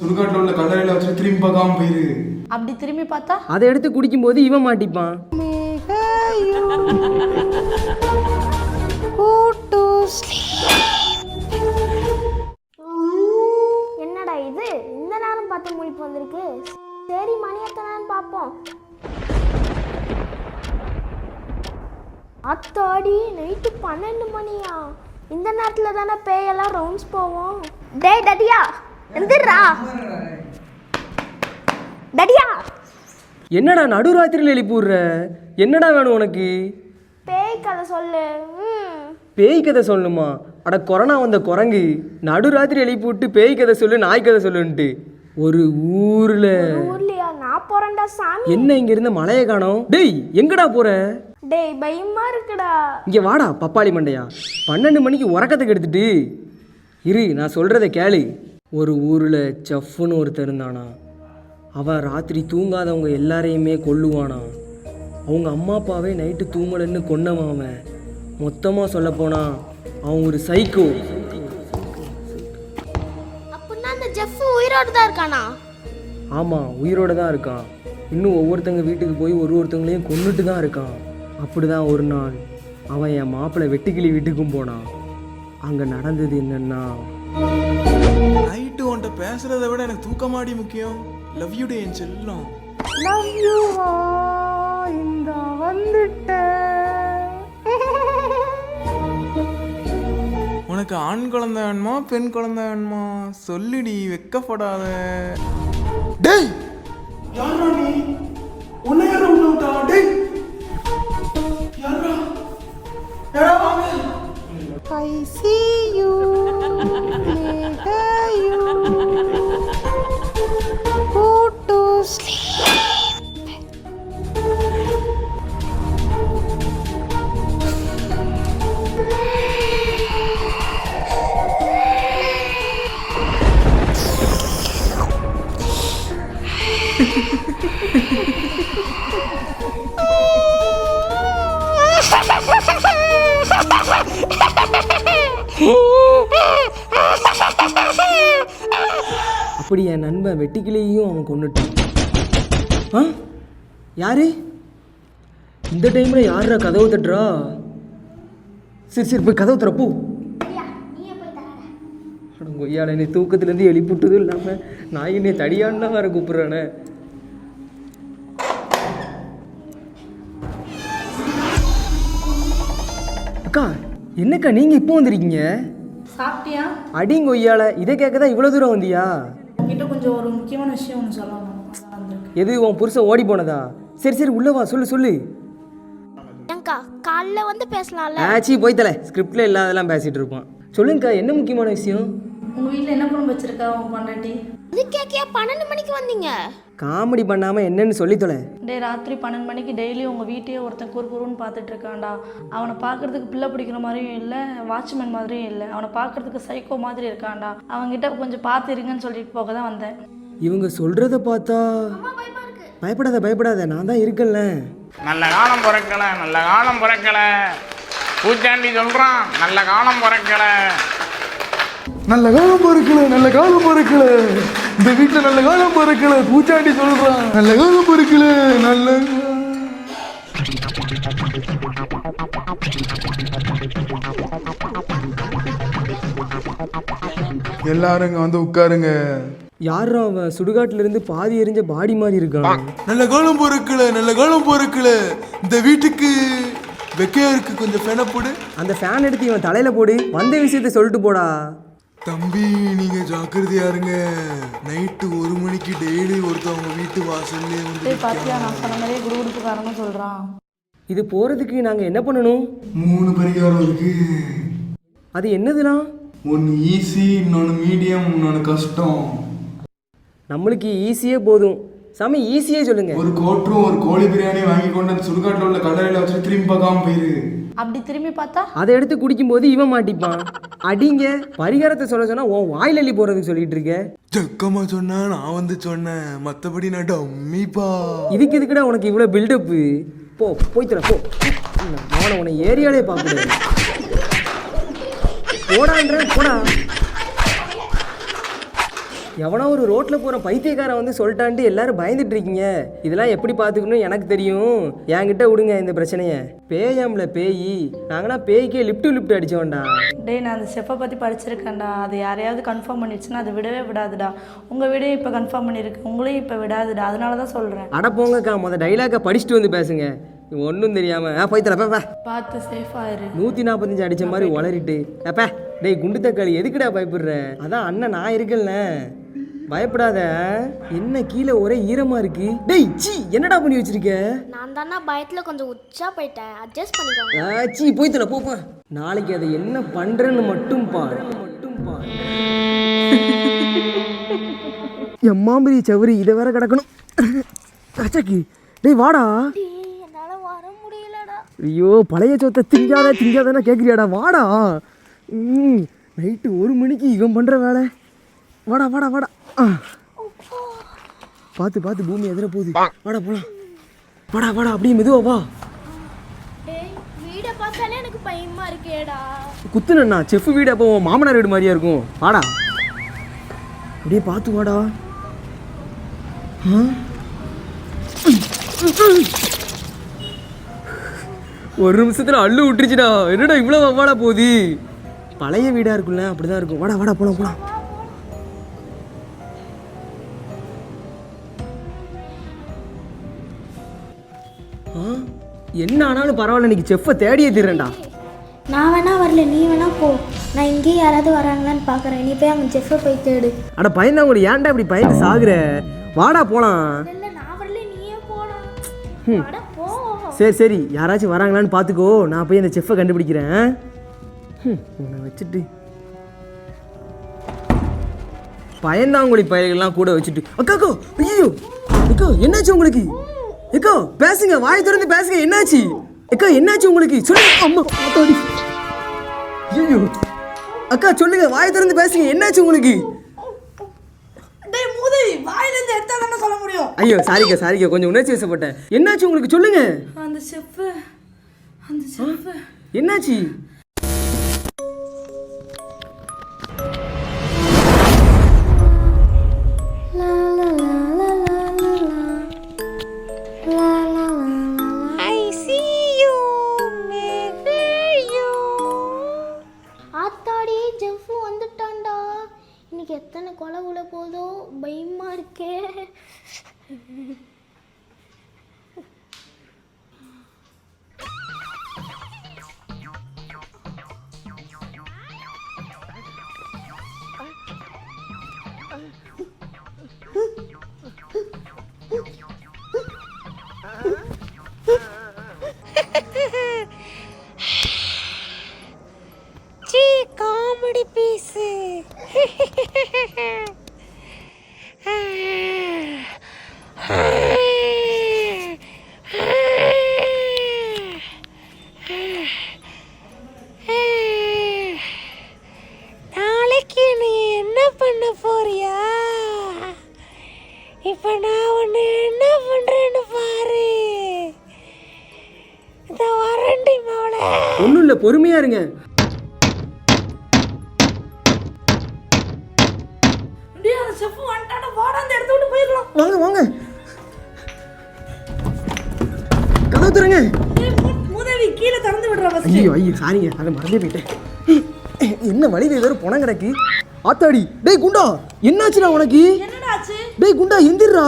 சுடுகாட்டில் உள்ள கல்லறையில வச்சு திரும்பி பார்க்காம போயிரு. அப்படி திரும்பி பார்த்தா அதை எடுத்து குடிக்கும்போது இவன் மாட்டிப்பான். என்னடா இது இந்த நேரம் பார்த்து முழிப்பு வந்திருக்கு. சரி மணி எத்தனைன்னு பார்ப்போம். அத்தாடி நைட்டு 12 மணியா? இந்த நேரத்தில் தானே பேயெல்லாம் ரவுண்ட்ஸ் போவோம். டேய் டடியா எந்திரா. டடியா என்னடா நடுராத்திரியில் எழுப்பி விடுற? என்னடா வேணும் உனக்கு? பேய் கதை சொல்லு. பேய் கதை சொல்லணுமா? அட கொரோனா வந்த குரங்கு நடுராத்திரி எழுப்பி விட்டு பேய் கதை சொல்லு நாய் கதை சொல்லுன்ட்டு. ஒரு ஊர்ல ஊர்லயா? நான் போறேன்டா சாமி. என்ன இங்க இருந்த மலையை காணோம்? டேய் எங்கடா போற? டேய் பயமா இருக்குடா. இங்க வாடா பப்பாளி மண்டையா. 12 மணிக்கு உறக்கத்துக்கு எடுத்துட்டு இரு, நான் சொல்றத கேளு. ஒரு ஊர்ல செஃப்னு ஒருத்தர் இருந்தானா. அவன் ராத்திரி தூங்காதவங்க எல்லாரையுமே கொல்லுவானா. அவங்க அம்மா அப்பாவே நைட்டு தூங்கலன்னு கொன்னவன் அவன். மொத்தமாக சொல்லப்போனா அவன் ஒரு சைக்கோ. அப்படின்னா அந்த ஜெஃப் உயிரோடு தான் இருக்கானா? ஆமாம், உயிரோடு தான் இருக்கான். இன்னும் ஒவ்வொருத்தங்க வீட்டுக்கு போய் ஒருத்தங்களையும் கொன்னுட்டு தான் இருக்கான். அப்படிதான் ஒரு நாள் அவன் என் மாப்பிள்ளை வெட்டுக்கிளி வீட்டுக்கும் போனான். அங்கே நடந்தது என்னன்னா, நைட்டு உன்கிட்ட பேசுறதை விட எனக்கு தூக்கமாடி முக்கியம். லவ் யூ டே என் செல்லம். லவ் யூ இந்த வந்துட்டேன். உனக்கு ஆண் குழந்தை வேணுமா பெண் குழந்தை வேணுமா? சொல்லுடி, வெக்கப்படாத. டேய் யாரா நீ? உன்னை யாரா உள்ள விட்டா? டேய் யாரா? யாரா வாங்க. I see you, later you go to sleep. அப்படி என் நண்பன் வெட்டுக்கிளியையும் அவன் கொன்னுட்டான். ஆ யாரு இந்த டைமில் யாரா கதவு தட்டுறா? சரி சரி போய் கதவு திறப்போ. கொய்யால என்னை தூக்கத்துலேருந்து எழுப்பிவிட்டதும் இல்லாமல் நான் என்னை தடியான்னு தான் வேற கூப்பிட்றானே. அக்கா என்னக்கா நீங்கள் இப்போ வந்திருக்கீங்க? சாப்பிட்டியா? அடிங்க கொய்யால இதை கேட்க தான் இவ்வளோ தூரம் வந்தியா? உங்ககிட்ட கொஞ்சம் ஒரு முக்கியமான விஷயம் ஒன்று சொல்லணும். எது உன் புருஷன் ஓடி போனதா? சரி சரி உள்ள வா, சொல்லு சொல்லு. ஏங்கா காலைல வந்து பேசலாம்ல. ஆச்சி போய் தலை, ஸ்கிரிப்டில் இல்லாதெல்லாம் பேசிகிட்டு இருப்பான். சொல்லுங்கக்கா என்ன முக்கியமான விஷயம்? உங்கள் வீட்டில் என்ன குழம்பு வச்சிருக்கா உங்கள் பொண்டாட்டி? இது கேக்கியா 12 மணிக்கு வந்தீங்க? காமெடி பண்ணாமல் என்னன்னு சொல்லி தொலை. டே ராத்திரி 12 மணிக்கு டெய்லி உங்கள் வீட்டையே ஒருத்தன் குறுன்னு பார்த்துட்டு இருக்கான்டா. அவனை பார்க்கறதுக்கு பிள்ளை பிடிக்கிற மாதிரியும் இல்லை, வாட்ச்மேன் மாதிரியும் இல்லை. அவனை பார்க்கறதுக்கு சைக்கோ மாதிரி இருக்கான்டா. அவன்கிட்ட கொஞ்சம் பார்த்து இருங்கன்னு சொல்லிட்டு போக தான் வந்தேன். இவங்க சொல்கிறத பார்த்தா பயப்படாத பயப்படாத, நான் தான் இருக்கல. நல்ல காலம் பிறக்கல, நல்ல காலம் பிறக்கல. பூச்சாண்டி சொல்கிறான் நல்ல காலம் பிறக்கல. நல்ல காலம் பிறக்கல, நல்ல காலம் பிறக்கல. இந்த வீட்டில் நல்ல காலம் பிறக்கல. பூச்சாண்டி சொல்றான் நல்ல காலம் பிறக்கல. நல்ல எல்லாரும் இங்க வந்து உட்காருங்க. யாரும் அவன் சுடுகாட்டிலிருந்து பாதி எரிஞ்ச பாடி மாதிரி இருக்கான். நல்ல காலம் பிறக்கல, நல்ல காலம் பிறக்கல. இந்த வீட்டுக்கு வெக்கையா இருக்கு, கொஞ்சம் ஃபேனை போடு. அந்த ஃபேன் எடுத்து இவன் தலையில் போடு. வந்த விஷயத்த சொல்லிட்டு போடா. தம்பி நீங்க ஜாக்கிரதையா இருங்க. நைட்டு 1 மணிக்கு டெய்லி ஒருத்தவங்க வீட்டு வாசல்லே வந்து பார்த்தியா, நான் சொன்ன மாதிரியே குடுகுடுப்புக்காரன்னு சொல்கிறான். இது போகிறதுக்கு நாங்கள் என்ன பண்ணணும்? 3 பரிகாரம் இருக்கு. அது என்னதுலாம்? ஒன்று ஈஸி, இன்னொன்று மீடியம், இன்னொன்று கஷ்டம். நம்மளுக்கு ஈஸியே போதும் சாமி, ஈஸியே சொல்லுங்க. ஒரு கோட்ரும் ஒரு கோழி பிரியாணி வாங்கி கொண்டு அந்த சுடுகாட்டில் உள்ள கல்லறையில வச்சு திரும்பி பார்க்காம போயிரு. அப்படி திரும்பி பார்த்தா அதை எடுத்து குடிக்கும்போது இவன் மாட்டிப்பான். அடிங்க பரிகாரத்தை சொல்ல சொன்னா உன் வாயில் அள்ளி போறதுக்கு சொல்லிட்டு இருக்க. ஜக்கமா சொன்னா நான் வந்து சொன்னேன், மற்றபடி நான் டம்மிப்பா. இதுக்கு எதுக்குடா உனக்கு இவ்வளோ பில்டப்பு? போ போய் தர போ. அவனை உன்னை ஏரியாலே பார்க்க போடான்ற போடா. எவனோ ஒரு ரோட்டில் போகிற பைத்தியக்காரன் வந்து சொல்லிட்டான்ட்டு எல்லாரும் பயந்துட்டு இருக்கீங்க. இதெல்லாம் எப்படி பார்த்துக்கணும் எனக்கு தெரியும். என்கிட்ட விடுங்க இந்த பிரச்சனையை. பேயாம்ல பேய், நாங்கன்னா பேய்க்கே லிஃப்ட் அடிச்சோம்டா. டேய் நான் அந்த செஃப்பை பற்றி படிச்சிருக்கேன்டா. அது யாரையாவது கன்ஃபார்ம் பண்ணிடுச்சுன்னா அது விடவே விடாதுடா. உங்கள் வீடையும் இப்போ கன்ஃபார்ம் பண்ணியிருக்கு, உங்களையும் இப்போ விடாதுடா. அதனால தான் சொல்கிறேன். அட போங்கக்கா, மொதல் டைலாக்கை படிச்சுட்டு வந்து பேசுங்க. ஒன்றும் தெரியாமல் போய்த்தரப்பா பார்த்து சேஃபாக இரு. 145 அடித்த மாதிரி உளறிட்டு அப்பா டேய் குண்டு தக்காளி எதுக்குடா பயப்படுற? அதான் அண்ணன் நான் இருக்கல, பயப்படாத. என்ன கீழே ஒரே ஈரமாக இருக்கு. டேய் சீ என்னடா பண்ணி வச்சிருக்க? நான் தானே பயத்தில் கொஞ்சம் உச்சா போயிட்டேன், அட்ஜஸ்ட் பண்ணிக்கோங்க. சீ போய்த்தல போப்பா. நாளைக்கு அதை என்ன பண்ணுறேன்னு மட்டும் பாரு. எம்மாம்பரி சவரி இதை வேற கிடக்கணும். அச்சாக்கி டேய் வாடா. என்னால் வர முடியலடா. ஐயோ பழைய சொத்தை திங்காதானே கேட்குறியாடா? வாடா. நைட்டு 1 மணிக்கு இவன் பண்ணுற வேலை. வாடா வாடா வாடா. பார்த்து பூமி எதிர போகுது. வாடா போலாம். வாடா வாடா அப்படியே மெதுவா வா. டேய் வீடை பார்த்தாலே எனக்கு பயமா இருக்கேடா. குத்துனண்ணா செஃப் வீடு அப்போ மாமனார் வீடு மாதிரியா இருக்கும். வாடா அப்படியே பார்த்து வாடா. ஒரு நிமிஷத்துல அள்ளு விட்டுருச்சுடா. என்னடா இவ்வளோ வவ்வாடா போகுது? பழைய வீடா இருக்குல்ல, அப்படிதான் இருக்கும். வாடா வாடா போலாம் போலாம். என்ன ஆனாலும் பரவாயில்ல, இன்னைக்கு செஃப்பை தேடியே தர்றேன்டா. நான் வேணா வரல, நீ வேணா போ. நான் இங்கேயே யாராவது வராங்களான்னு பார்க்குறேன். நீ போய் அவங்க செஃப்பை போய் தேடு. அட பயந்தா உங்களுக்கு ஏன்டா இப்படி பயந்து சாகுற? வாடா போலாம். இல்லை நான் வரல, நீயே போலாம். வாடா போ. சரி யாராச்சும் வராங்களான்னு பார்த்துக்கோ. நான் போய் அந்த செஃப்பை கண்டுபிடிக்கிறேன். உன்னை வச்சுட்டு பயந்தாங்குடி பயல்கள்லாம் கூட வச்சுட்டு. அக்காக்கோ ஐயோ அக்கா என்னாச்சு உங்களுக்கு? அக்கா பேசுங்க, வாய் திறந்து பேசுங்க. என்னாச்சு அக்கா? என்னாச்சு உங்களுக்கு? சொல்லுங்க. அம்மா ஆத்தாடி. ஐயோ அக்கா சொல்லுங்க, வாய் திறந்து பேசுங்க. என்னாச்சு உங்களுக்கு? டேய் மூதேவி, வாயிலேருந்து எடுத்தா தானே சொல்ல முடியும். ஐயோ சாரிக்கா கொஞ்சம் உணர்ச்சி வசப்பட்டேன். என்னாச்சு உங்களுக்கு? சொல்லுங்க. அந்த செஃப்பு என்னாச்சு? ஆத்தாடி ஜெஃப் வந்துட்டான்டா. இன்னைக்கு எத்தனை கொலை விழ போதோ, பயமா இருக்கே. Comedy piece. நாளைக்கு நீ என்ன பண்ண போறியா? இப்ப நான் உன்னை என்ன பண்றேன்னு பாரு. இந்த வரண்டி மவள. ஒன்றும் இல்லை, பொறுமையா இருங்க. செஃப்பு வந்துட்டாடா. வாடா அந்த இடத்த விட்டு போயிடலாம். வாங்க கதவு தரங்க. மூதேவி கீழே திறந்து விடுறா ஃபர்ஸ்ட். ஐயோ சாரிங்க, அதை மறந்தே போயிட்டேன். என்ன வழியில ஏதோ பணம் கிடக்கு. ஆத்தாடி டேய் குண்டா, என்னாச்சுடா உனக்கு? என்னடா ஆச்சு? டேய் குண்டா எந்திரா.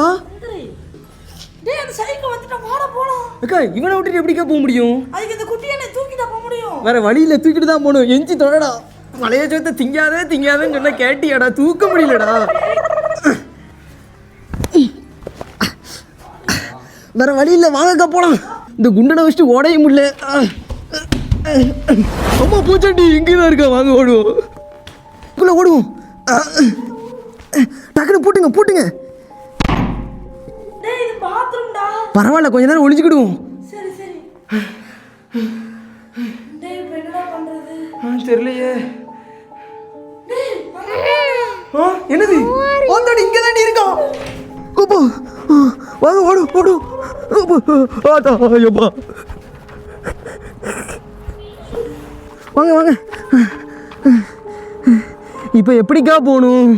டேய் அந்த சைக்கோ வந்துட்டா, வாடா போலாம். அக்கா இவனை விட்டுட்டு எப்படிக்கா போக முடியும்? அதுக்கு இந்த குட்டியை தூக்கிட்டா போக முடியும். வேற வழியில தூக்கிட்டு தான் போகணும். எஞ்சி தொடடா. பழைய சொத்தை திங்காதேன்னு சொன்னா கேட்டியாடா? தூக்க முடியலடா. வேற வழியில வாங்கக்கா போலாம். இந்த குண்டனை வச்சுட்டு ஓடைய முடியல. அம்மா பூச்சாண்டி இங்கேதான் இருக்கா. வாங்க ஓடுவோம். ஓடுவோம். டக்குனு பூட்டுங்க. டேய் இது பாத்ரூம்டா. பரவாயில்ல, கொஞ்ச நேரம் ஒளிஞ்சுக்கிடுவோம். சரி டேய் இப்போ என்னடா பண்றது? தெரியலையே. என்னது? ஓந்தாடி இங்க தாண்டி இருக்கான். அப்பா வாங்க ஓடு. ஐயப்பா வாங்க. இப்போ எப்படிக்கா போகணும்?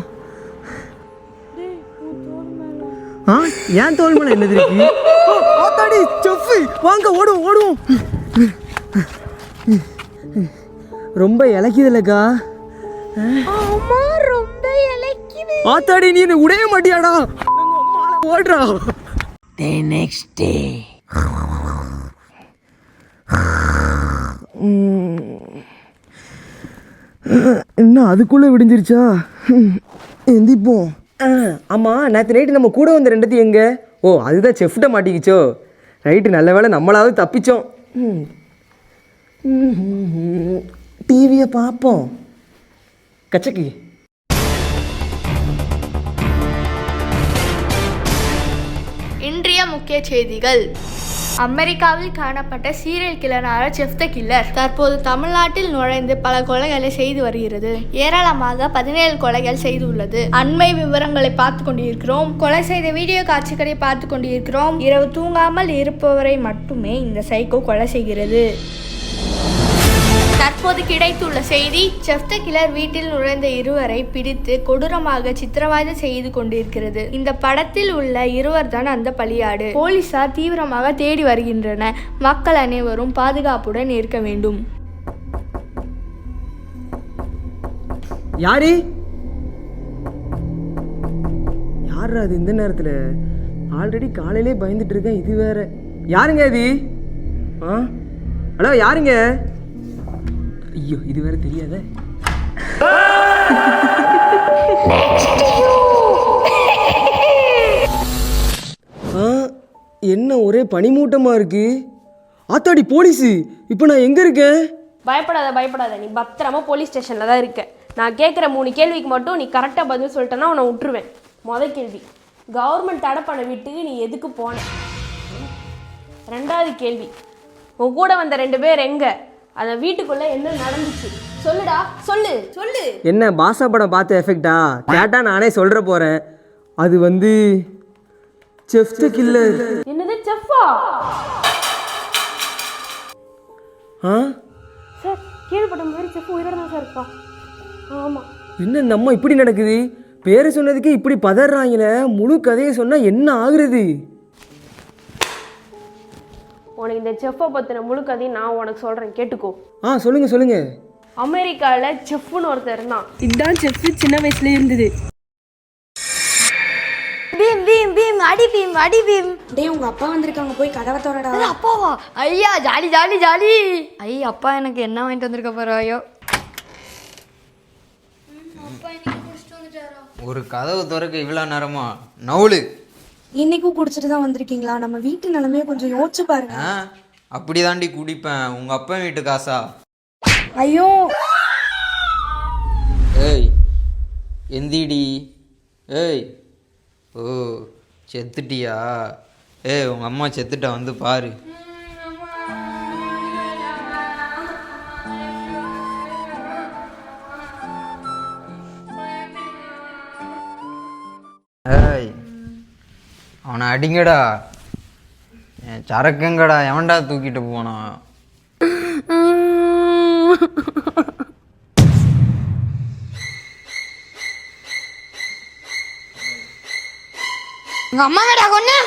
ஆ ஏன் தோல் மேலே என்னது இருக்கு? ஆத்தாடி செஃப்பு, வாங்க ஓடுவோம் ஓடுவோம். ரொம்ப இலக்கியதுலக்கா. அம்மா ரொம்ப இளைக்குது. ஆத்தாடி நீ என்ன உடைய மாட்டியாடா? ஓடுறா. நெக்ஸ்ட் டே என்ன அதுக்குள்ளே விடிஞ்சிருச்சா? எந்திப்போம். ஆமாம், நேற்று நைட்டு நம்ம கூட வந்த ரெண்டத்தி எங்கே? ஓ, அதுதான் செஃப்ட்ட மாட்டிக்கிச்சோ. ரைட்டு, நல்ல வேளை நம்மளாவது தப்பிச்சோம். டிவியை பார்ப்போம். கச்சக்கி. இன்றைய முக்கிய செய்திகள். அமெரிக்காவில் காணப்பட்ட சீரியல் கில்லரான செஃப் த கில்லர் தற்போது தமிழ்நாட்டில் நுழைந்து பல கொலைகளை செய்து வருகிறது. ஏராளமாக 17 கொலைகள் செய்துள்ளது. அண்மை விவரங்களை பார்த்து கொண்டிருக்கிறோம். கொலை செய்த வீடியோ காட்சிகளை பார்த்து கொண்டிருக்கிறோம். இரவு தூங்காமல் இருப்பவரை மட்டுமே இந்த சைக்கோ கொலை செய்கிறது. தற்போது கிடைத்துள்ள செய்தி, செஃப் த கில்லர் வீட்டில் நுழைந்த இருவரை பிடித்து கொடூரமாக சித்திரவதை செய்து கொண்டிருக்கிறது. இந்த படத்தில் உள்ள இருவர் தான் அந்த பலியாடு. போலீசார் தீவிரமாக தேடி வருகின்றனர். மக்கள் அனைவரும் பாதுகாப்புடன் இருக்க வேண்டும். யாரு யார் அது இந்த நேரத்தில்? ஆல்ரெடி காலையிலே பயந்துட்டு இருக்கேன், இது வேற. யாருங்க அது? ஹலோ, யாருங்க? ஐயோ, இது வேற தெரியாத. என்ன ஒரே பனிமூட்டமாக இருக்கு. ஆத்தாடி போலீஸு, இப்போ நான் எங்கே இருக்கேன்? பயப்படாத, நீ பத்திரமா போலீஸ் ஸ்டேஷனில் தான் இருக்க. நான் கேட்குற 3 கேள்விக்கு மட்டும் நீ கரெக்டாக பதில் சொல்லிட்டேன்னா உன்னை விட்டுருவேன். முதல் கேள்வி, கவர்மெண்ட் தடை பண்ண வீட்டுக்கு நீ எதுக்கு போன? 2வது கேள்வி, உன் கூட வந்த 2 பேர் எங்கே? அந்த வீட்டுக்குள்ளே என்ன நடந்துச்சு? சொல்லுடா, சொல்லு. என்ன பாசா படம் பார்த்த எஃபெக்டா? கேட்டால் நானே சொல்கிற போகிறேன். அது வந்து செஃப் த கில்லர். என்னது, செஃப்பா? சார், கேள்விப்பட்ட மாதிரி செஃப் உயிரோட தான் சார் இருக்கா? ஆமாம். என்ன நம்ம இப்படி நடக்குது? பேரை சொன்னதுக்கு இப்படி பதறாங்களே. முழு கதையை சொன்னால் என்ன ஆகுறது? உனக்கு இந்த செஃப்பை பற்றின முழு கதையும் நான் உனக்கு சொல்கிறேன், கேட்டுக்கோ. சொல்லுங்க. அமெரிக்காவில் செஃப்னு ஒருத்தர் இருந்தான். இதுதான் செஃப் சின்ன வயசுல இருந்தது. அடி பீம். டேய், உங்க அப்பா வந்திருக்காங்க, போய் கதவை திறடா. அப்பாவா? ஐயா, ஜாலி. ஐயா, அப்பா எனக்கு என்ன வாங்கிட்டு வந்திருக்க போறாயோ? ஒரு கதவு திறக்க இவ்வளோ நேரமா? நவுலு. இன்னைக்கும் குடிச்சிட்டு தான் வந்திருக்கீங்களா? நம்ம வீட்டு நிலைமையை கொஞ்சம் யோசிச்சு பாருங்க. அப்படி தாண்டி குடிப்பேன். உங்க அப்பா வீட்டு காசா? ஐயோ, ஏய் எந்திடி. ஏய், ஓ செத்துட்டியா? ஏய், உங்க அம்மா செத்துட்டா, வந்து பாரு. ஏய், அவனை அடிங்கடா. சரக்குங்கடா, எவன்டா தூக்கிட்டு போனான்? உங்க அம்மா வேடா கொன்னு.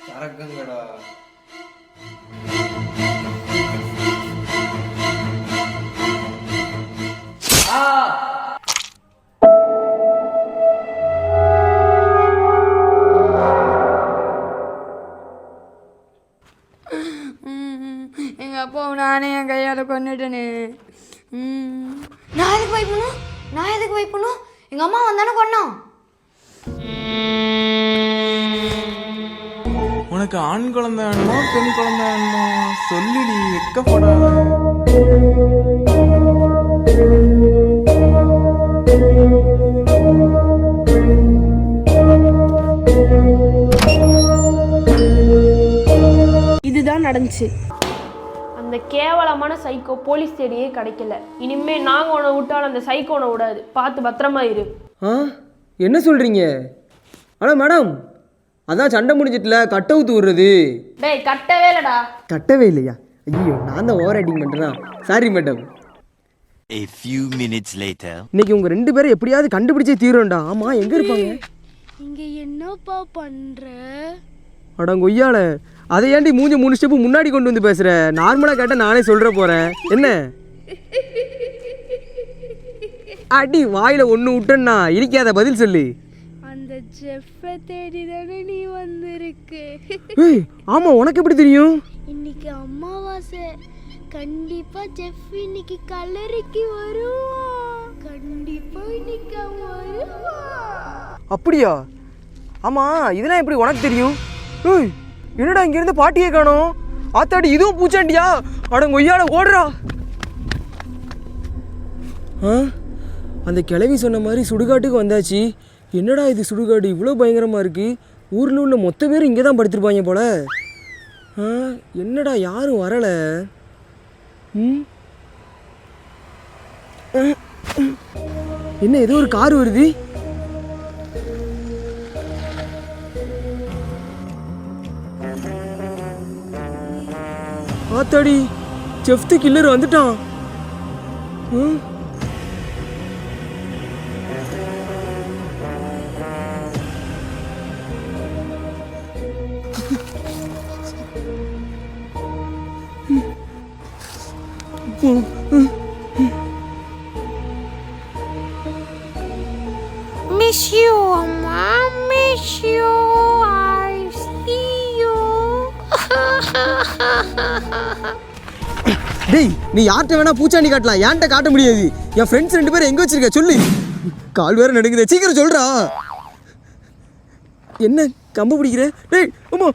சரக்குங்கடா. எங்க அப்பா நானே என் கையால கொண்டுட்டேனே. நான் எதுக்கு வைப்பணும்? எங்க அம்மா வந்தானே கொன்னோம். உனக்கு ஆண் குழந்தை வேணுமா பெண் குழந்தை வேணுமா? சொல்லுடி, வெக்கப்படாத. இதுதான் நடந்துச்சு. அந்த கேவலமான சைக்கோ போலீஸ் தேடியே கிடைக்கல. இனிமே நாங்கள் உன்னை விட்டாலும் அந்த சைக்கோனை விடாது. பார்த்து பத்திரமா இரு. என்ன சொல்கிறீங்க? ஆனால் மேடம், அதான் சண்டை முடிஞ்சிட்டுல கட்டவுத்து விடுறது. டேய், கட்டவே இல்லடா. கட்டவே இல்லையா? ஐயோ நான் தான் ஓவர் ஆக்டிங் பண்ணுறேன்னா sorry madam. A few minutes later. இன்னைக்கு உங்கள் 2 பேரும் எப்படியாவது கண்டுபிடிச்சே தீரும்டா. ஆமாம் எங்கே இருப்பாங்க? இங்கே என்னப்பா பண்ணுற? அடங்கொய்யால அதை ஏன்டி மூஞ்சி 3 ஸ்டெப்பு முன்னாடி கொண்டு வந்து பேசுகிற? நார்மலாக கேட்டால் நானே சொல்கிற போகிறேன். என்ன அடி வாயில் ஒன்று விட்டேன்னா இடிக்காத பதில் சொல்லு. அந்த ஜெஃப்பை தேடி தானே நீ வந்திருக்கு. ஏய் ஆமாம், உனக்கு எப்படி தெரியும்? இன்னைக்கு அமாவாசை, கண்டிப்பா ஜெஃப் இன்னைக்கு கல்லறைக்கு வருவான். கண்டிப்பா இன்னைக்கு அவன் வருவான். அப்படியா? ஆமாம் இதெல்லாம் எப்படி உனக்கு தெரியும்? ஏய் என்னடா இங்கேருந்து பாட்டியே காணோம்? ஆத்தாடி இதுவும் பூச்சாண்டியா? அடங்கொய்யால ஓடுறா. அந்த கிழவி சொன்ன மாதிரி சுடுகாட்டுக்கு வந்தாச்சு. என்னடா இது சுடுகாடு இவ்வளோ பயங்கரமாக இருக்குது? ஊரில் உள்ள மொத்த பேர் இங்கே தான் படுத்திருப்பாங்க போல. என்னடா யாரும் வரலை. என்ன ஏதோ ஒரு கார் வருது. ஆத்தாடி செஃப்ட் கில்லர் வந்துட்டான். Miss you, Amma. Miss you. I see you. டேய் நீ யார்கிட்ட வேணா பூச்சாண்டி காட்டலாம், ஏன்ட்ட காட்ட முடியாது. என் ஃப்ரெண்ட்ஸ் 2 பேரும் எங்கே வச்சிருக்க சொல்லு. கால் வேற நடுங்குதே, சீக்கிரம் சொல்றா. என்ன கம்பு பிடிக்கிற? டேய் அம்மா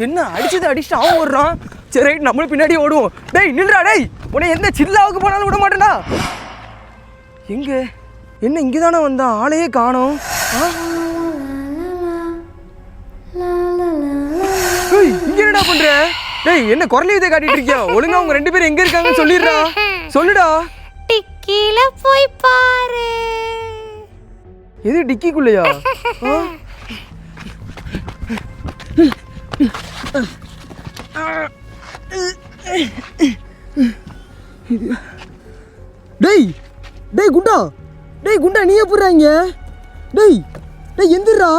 என்ன அடிச்சுட்டு அவன் ஓடுறான். சரி ரைட் நம்மளும் பின்னாடி ஓடுவோம். டேய் நில்றா. டேய் உன்னை எந்த சில்லாவுக்கு போனாலும் விட மாட்டேன்டா. எங்க என்ன இங்கே தானே வந்தான், ஆளையே காணோம். இங்க என்னடா பண்ற? டேய் என்ன குரலி இதை காட்டிட்டு இருக்கியா? ஒழுங்கா அவங்க 2 பேரும் எங்க இருக்காங்கன்னு சொல்லிடுறா. சொல்லுடா. டிக்கில போய் பாரு. எது டிக்கிக்குள்ளயா? டேய் டேய் குண்டா, டேய் குண்டா நீ எப்படிறாங்க? டேய் டேய் எந்திரா.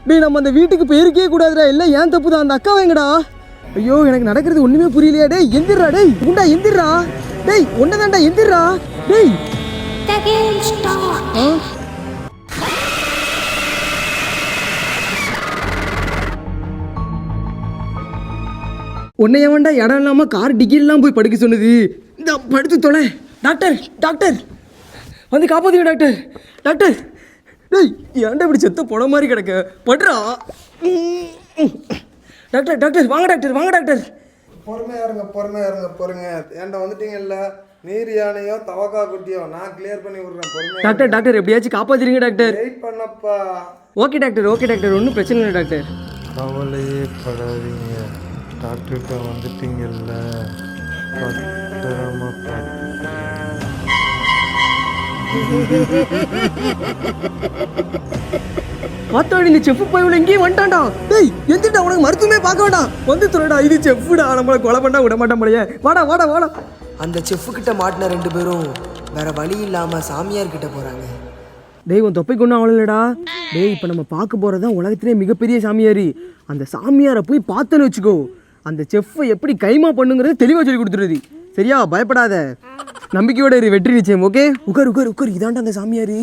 டேய் நம்ம அந்த வீட்டுக்கு போயிருக்கே கூடாதுடா. இல்லை ஏன் தப்பு தான். அந்த அக்காவை எங்கடா? ஐயோ எனக்கு நடக்கிறது ஒன்றுமே புரியலையா. டேய் எந்திரா. டேய் குண்டா எந்திரா. டேய் ஒன்னதான்டா எந்திரா. டேய் உன்னை ஏன்டா இடம் இல்லாமல் கார் டிக்கிலாம் போய் படுக்க சொன்னது? இந்த படுத்து தொலை. டாக்டர் டாக்டர் வந்து காப்பாற்றுங்க டாக்டர். டாக்டர் டேய் ஏன்டா இப்படி செத்த போன மாதிரி கிடக்க படுறா. டாக்டர் டாக்டர் வாங்க டாக்டர் வாங்க டாக்டர். பொறுமையா இருங்க. ஏன்டா வந்துட்டீங்கல்ல, நீர் யானையோ தவக்கா குட்டியோ நான் கிளியர் பண்ணி விடுறேன். பொறுமையா டாக்டர் டாக்டர் எப்படியாச்சும் காப்பாற்றுறீங்க டாக்டர். வெயிட் பண்ணப்பா. ஓகே டாக்டர் ஒன்றும் பிரச்சனை இல்லை டாக்டர். கவலையே படாதீங்க, டாக்டர்கிட்ட வந்துட்டீங்கல்ல, பத்திரமா பார்த்தாடி இந்த செஃப் போய் இவ்வளோ எங்கேயும் வந்துட்டான்டா. டேய் எந்திரடா, உனக்கு மருத்துவமே பார்க்க வேண்டாம். வந்து சொல்லடா இது செஃப்டா, நம்மளை கொலை பண்ணா விட மாட்டான் போலையே. வாடா வாடா வாடா. அந்த செஃப்கிட்ட மாட்டின 2 பேரும் வேற வழி இல்லாமல் சாமியார்கிட்ட போகிறாங்க. டேய் உன் தொப்பை கொண்டு அவ்வளோடா. டேய் இப்போ நம்ம பார்க்க போகிறதான் உலகத்திலே மிகப்பெரிய சாமியார். அந்த சாமியாரை போய் பார்த்தேன்னு வச்சுக்கோ, அந்த செஃப்பை எப்படி கைமா பண்ணுங்கிறத தெளிவாக சொல்லி கொடுத்துருது. சரியா? பயப்படாத, நம்பிக்கையோட இரு, வெற்றி நிச்சயம். ஓகே உட்கார். இதாண்டா அந்த சாமியார்.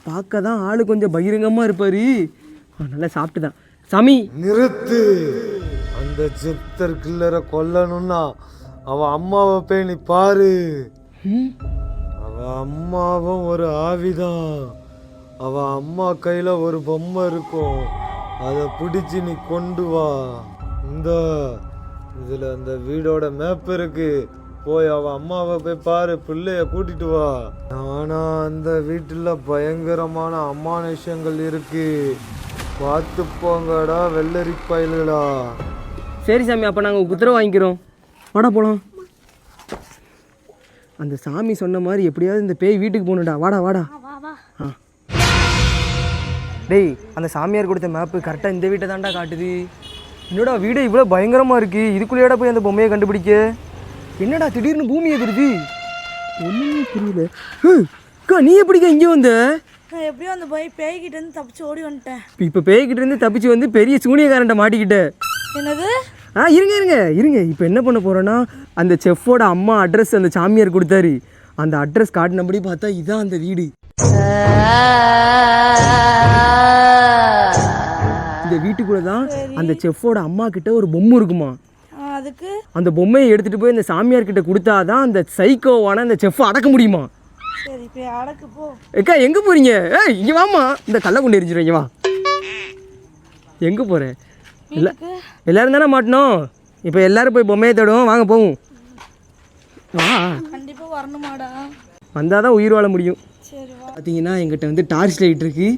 பார்க்க தான் ஆளு கொஞ்சம் பகிரங்கமாக இருப்பார். நல்லா சாப்பிட்டு தான். சாமி நிறுத்து. அந்த செப்டர் கில்லரை கொல்லணும்னா அவன் அம்மாவை போய் நீ பாரு. அவன் அம்மாவும் ஒரு ஆவிதான். அவன் அம்மா கையில் ஒரு பொம்மை இருக்கும், அதை பிடிச்சி நீ கொண்டு வா. இந்த இதில் அந்த வீடோட மேப் இருக்கு, போய் அவன் அம்மாவை போய் பாரு, பிள்ளைய கூட்டிட்டு வா. ஆனா அந்த வீட்டில் பயங்கரமான அமானுஷங்கள் இருக்கு, பார்த்து போங்கடா வெள்ளரி பயலுடா. சரி சாமி, அப்போ நாங்கள் உத்தரவு வாங்கிக்கிறோம். வாடா போகலாம். அந்த சாமி சொன்ன மாதிரி எப்படியாவது இந்த பேய் வீட்டுக்கு போகணுடா. வாடா வாடா. ஆ டேய் அந்த சாமியார் கொடுத்த மேப்பு கரெக்டாக இந்த வீட்டை தான்டா காட்டுது. என்னடா வீடு இவ்வளோ பயங்கரமாக இருக்குது, இதுக்குள்ளேடா போய் அந்த பொம்மையை கண்டுபிடிக்க? என்னடா திடீர்னு பூமி எதிருது, ஒன்றுமே புரியல. அக்கா நீ எப்படிக்கா இங்கே வந்த? நான் எப்படியோ அந்த பேய்கிட்ட இருந்து தப்பிச்சு ஓடி வந்துட்டேன். இப்போ பேய்கிட்ட இருந்து தப்பிச்சு வந்து பெரிய சூனியக்காரன்ட்ட மாட்டிக்கிட்டேன். என்னது? இருங்க இப்போ என்ன பண்ண போகிறோன்னா, அந்த செஃப்போட அம்மா அட்ரஸ் அந்த சாமியார் கொடுத்தாரு, அந்த அட்ரஸ் காட்டினபடி பார்த்தா இதான் அந்த வீடு. இந்த வீட்டுக்குள்ள தான் அந்த செஃப்போட அம்மா கிட்ட ஒரு பொம்மை இருக்குமா. அதுக்கு அந்த பொம்மையை எடுத்துட்டு போய் அந்த சாமியார் கிட்ட கொடுத்தாதான் அந்த சைக்கோவான அந்த செஃப்பை அடக்க முடியுமா. சரி போய் அடக்கு போ. அக்கா எங்கே போறீங்க? இங்கே வாமா, இந்த கல்லை கொண்டு எரிஞ்சிருவீங்க வா. எங்கே போகிற? எல்லாரும் தானே மாட்டணும். இப்போ எல்லாரும் போய் பொம்மையை தேடுவோம், வாங்க போவோம். வா கண்டிப்பாக வரணுமாடா? வந்தால் தான் உயிர் வாழ முடியும். சரி வா. பார்த்தீங்கன்னா எங்கிட்ட வந்து டார்ச் லைட் இருக்குது.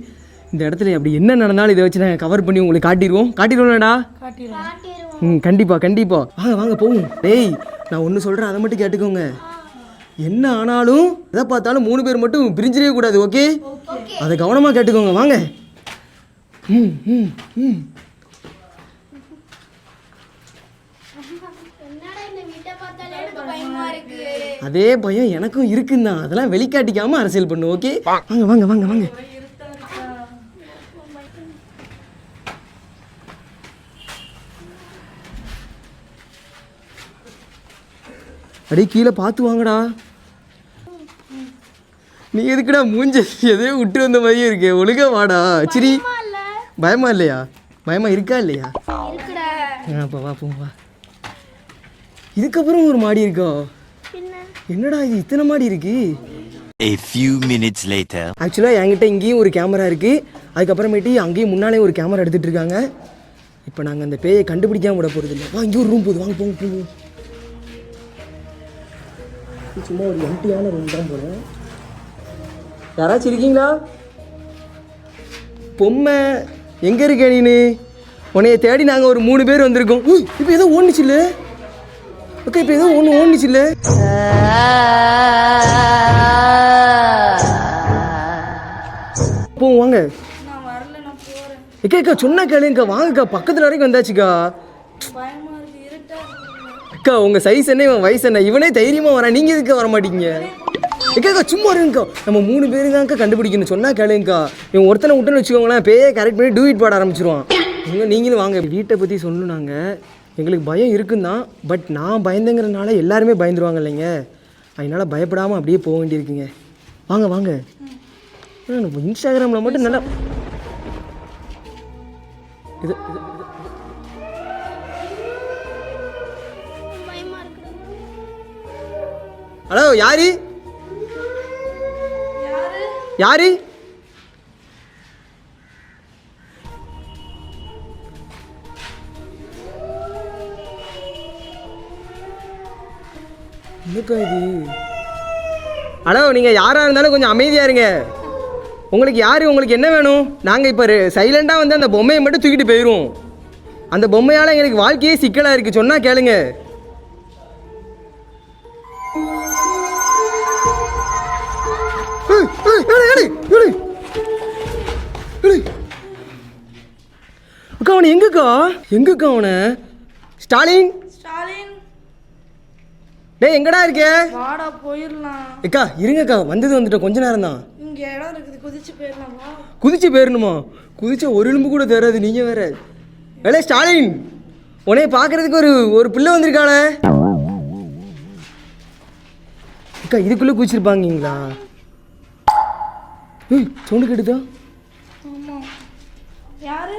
இந்த இடத்துல அப்படி என்ன நடந்தாலும் இதை வச்சு நாங்கள் கவர் பண்ணி உங்களுக்கு காட்டிடுவோம்லடா. கண்டிப்பாக வாங்க போவோம். டேய் நான் ஒன்று சொல்கிறேன், அதை மட்டும் கேட்டுக்கோங்க. என்ன ஆனாலும் எதை பார்த்தாலும் 3 பேர் மட்டும் பிரிஞ்சிடவே கூடாது, ஓகே? அதை கவனமாக கேட்டுக்கோங்க, வாங்க. அதே பயம் எனக்கும் இருக்குன்னா அதெல்லாம் வெளிக்காட்டிக்காம அரசியல் பண்ணு, ஓகே? வாங்க வாங்க வாங்க வாங்க. அடே கீழே பார்த்து வாங்கடா. நீ எதுக்குடா மூஞ்ச எதையோ விட்டு வந்த மாதிரியே இருக்கே, ஒழுங்கா வாடா. சரி பயமா இல்லையா? பயமா இருக்கா இல்லையா? அப்போ வா போ வா. இதுக்கப்புறம் ஒரு மாடி இருக்கா? என்னடா இது இத்தனை மாடி இருக்கு? A few minutes later. ஆக்சுவலாக என்கிட்ட இங்கேயும் ஒரு கேமரா இருக்குது, அதுக்கப்புறமேட்டு அங்கேயும் முன்னாலே ஒரு கேமரா எடுத்துகிட்டு இருக்காங்க. இப்போ நாங்கள் அந்த பேயை கண்டுபிடிக்காம விட போகிறது இல்லை. வா இங்கே ஒரு ரூம் போகுது, வாங்க போங்க போங்க. சும்மா ஒரு எம்டியான ரூம் தான் போகிறேன். யாராச்சும் இருக்கீங்களா? பொம்மை எங்கே இருக்க நீனு? உன்னைய தேடி நாங்கள் ஒரு 3 பேர் வந்திருக்கோம். இப்போ ஏதோ ஓடுச்சு இல்லை? ஓகே இப்போ ஏதோ ஓடுச்சு இல்லை? போவோம் வாங்க. நான் வரல, நான் போறேன். ஏக்கா சொன்னா கேளுங்கக்கா, வாங்கக்கா, பக்கத்தில் வரைக்கும் வந்தாச்சுக்கா. பயமா இருக்கு, இருட்டா இருக்கு. அக்கா உங்கள் சைஸ் என்ன, இவன் வயசு என்ன, இவனே தைரியமாக வரான், நீங்கள் எதுக்கு வர மாட்டீங்க? ஏக்கா சும்மா இருங்கக்கா, நம்ம 3 பேரு தான்க்கா கண்டுபிடிக்கணும், சொன்னா கேளுங்கக்கா. இவன் ஒருத்தனை விட்டுன்னு வச்சுக்கோங்களேன், பேயே கரெக்ட் பண்ணி டூயிட் பாட ஆரம்பிச்சிருவான். நீங்களும் வாங்க. வீட்டை பற்றி சொல்லணும். நாங்கள் எங்களுக்கு பயம் இருக்குந்தான், பட் நான் பயந்துங்கிறதுனால எல்லாருமே பயந்துருவாங்க இல்லைங்க, அதனால் பயப்படாமல் அப்படியே போக வேண்டியிருக்குங்க. வாங்க வாங்க. இன்ஸ்டாகிராமில் மட்டும் நல்லா இது ஹலோ யாரு யாரு? என்னக்கா இது? ஹலோ நீங்கள் யாராக இருந்தாலும் கொஞ்சம் அமைதியாக இருங்க. உங்களுக்கு என்ன வேணும்? நாங்கள் இப்போ சைலண்டாக வந்து அந்த பொம்மையை மட்டும் தூக்கிட்டு போயிடுவோம். அந்த பொம்மையால் எங்களுக்கு வாழ்க்கையே சிக்கலாக இருக்குது, சொன்னால் கேளுங்க. அக்கா அவனை எங்கக்கா அவனை? ஸ்டாலின் டேய் எங்கடா இருக்க? வாடா போயிடலாம். அக்கா இருங்கக்கா, வந்துட்டோம், கொஞ்ச நேரம் தான். இங்க இடம் இருக்குது, குதிச்சு போயிடலாமா? குதிச்சு போயிடணுமா? குதிச்சா ஒரு எலும்பு கூட தராது, நீங்கள் வேற. வேலை ஸ்டாலின், உன்னைய பார்க்கறதுக்கு ஒரு பிள்ளை வந்திருக்காளே. அக்கா இதுக்குள்ளே குதிச்சிருப்பாங்களா? சவுண்டு கேட்டுதா? ஆமாம். யாரு?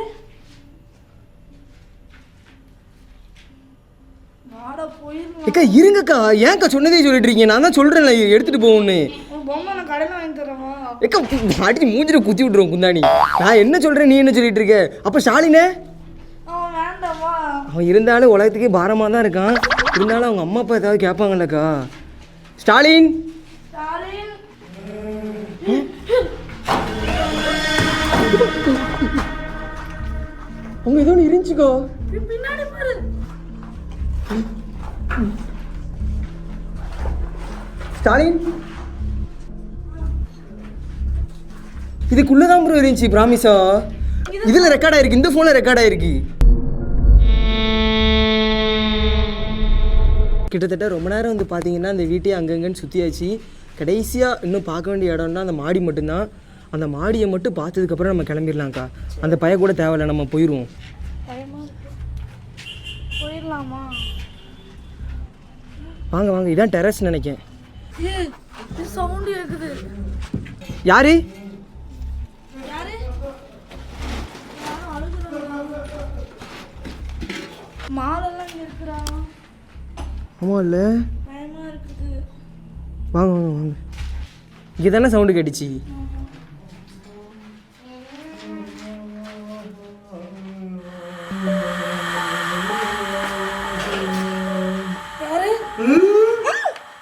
வாடா போயிடலாம். அக்கா இருங்கக்கா, ஏன்க்கா சொன்னதே சொல்லிட்டு இருக்கீங்க? நான் தான் சொல்கிறேன்ல எடுத்துகிட்டு போகணுன்னு. பொம்மை நான் கடையில் வாங்கி தரவா? ஏக்கா அடிச்சு மூஞ்சில் குத்தி விட்ருவோம் குந்தாணி. நான் என்ன சொல்கிறேன், நீ என்ன சொல்லிட்டு இருக்க? அப்போ ஸ்டாலினே? அவன் வேண்டாமா? அவன் இருந்தாலும் உலகத்துக்கே பாரமாக தான் இருக்கான், இருந்தாலும் அவங்க அம்மா அப்பா ஏதாவது கேட்பாங்கல்லக்கா. ஸ்டாலின் அவங்க ஏதோ ஒன்று இருந்துச்சுக்கோ. பின்னாடி பாரு. ஸ்டாலின் இதுக்குள்ளே தான் ப்ரோ இருந்துச்சு ப்ராமிஸா. இதில் ரெக்கார்ட் ஆயிருக்கு, இந்த ஃபோனில் ரெக்கார்ட் ஆயிருக்கு. கிட்டத்தட்ட ரொம்ப நேரம் வந்து பார்த்தீங்கன்னா அந்த வீட்டையே அங்கங்கன்னு சுற்றியாச்சு. கடைசியாக இன்னும் பார்க்க வேண்டிய இடம்னா அந்த மாடி மட்டும்தான். அந்த மாடியை மட்டும் பார்த்ததுக்கப்புறம் நம்ம கிளம்பிடலாம்க்கா. அந்த பய கூட தேவையில்லை, நம்ம போயிடுவோம். போயிடலாமா? வாங்க வாங்க, இதான் டெரஸ் நினைக்கேன். சவுண்டு கேட்குது. யாரு? மாலெல்லாம் இங்கே இருக்கிறா. ஆமாம் இல்லை, பயமாக இருக்குது. வாங்க வாங்க வாங்க. இங்கே தானே சவுண்டு கேட்டுச்சு.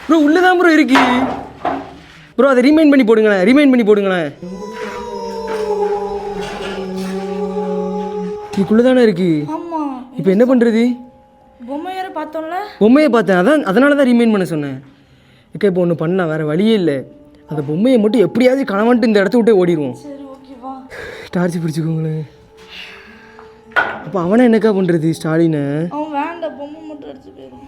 ப்ரோ உள்ளே தான் ப்ரோ இருக்கு ப்ரோ. அதை ரீமைண்ட் பண்ணி போடுங்களேன், ரீமைண்ட் பண்ணி போடுங்களேன். இதுக்குள்ளே தானே இருக்கு. ஆமாம். இப்போ என்ன பண்ணுறது? பொம்மை வேறு பார்த்தோம்ல. பொம்மையை பார்த்தேன், அதனால தான் ரீமைண்ட் பண்ண சொன்னேன். இப்போ ஒன்று பண்ணலாம், வேறு வழியே இல்லை. அந்த பொம்மையை மட்டும் எப்படியாவது கணவன்ட்டு இந்த இடத்த விட்டே ஓடிடுவோம். சரி ஓகேவா. டார்ச் பிடிச்சிக்கோங்களேன். அப்போ அவனை என்னக்கா பண்ணுறது ஸ்டாலினை? அவன் வேண்டாம், பொம்மை மட்டும் அடிச்சு போயிடும்.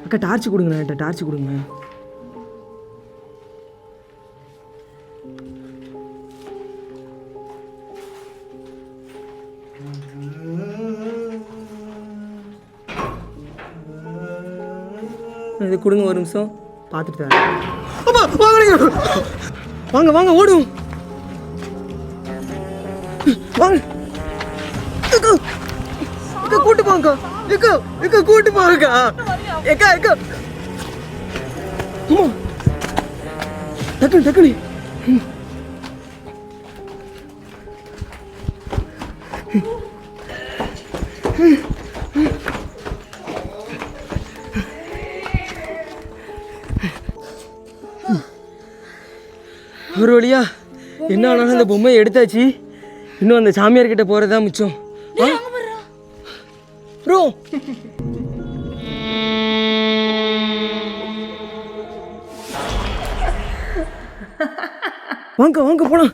அக்கா டார்ச் கொடுங்கண்ணா, டார்ச் கொடுங்க. இது கொடுங்க, ஒரு நிமிஷம் பார்த்துட்டு தரேன். வாங்க வாங்க ஓடும் வாங்க. கூட்டு போங்கக்கா, கூட்டு போங்கக்கா. ஏக்கா டக்குனு ஒரு வழியா என்ன ஆனாலும் அந்த பொம்மையை எடுத்தாச்சு. இன்னும் அந்த சாமியார் கிட்ட போறதா மிச்சம். ப்ரோ வாங்க போலாம்.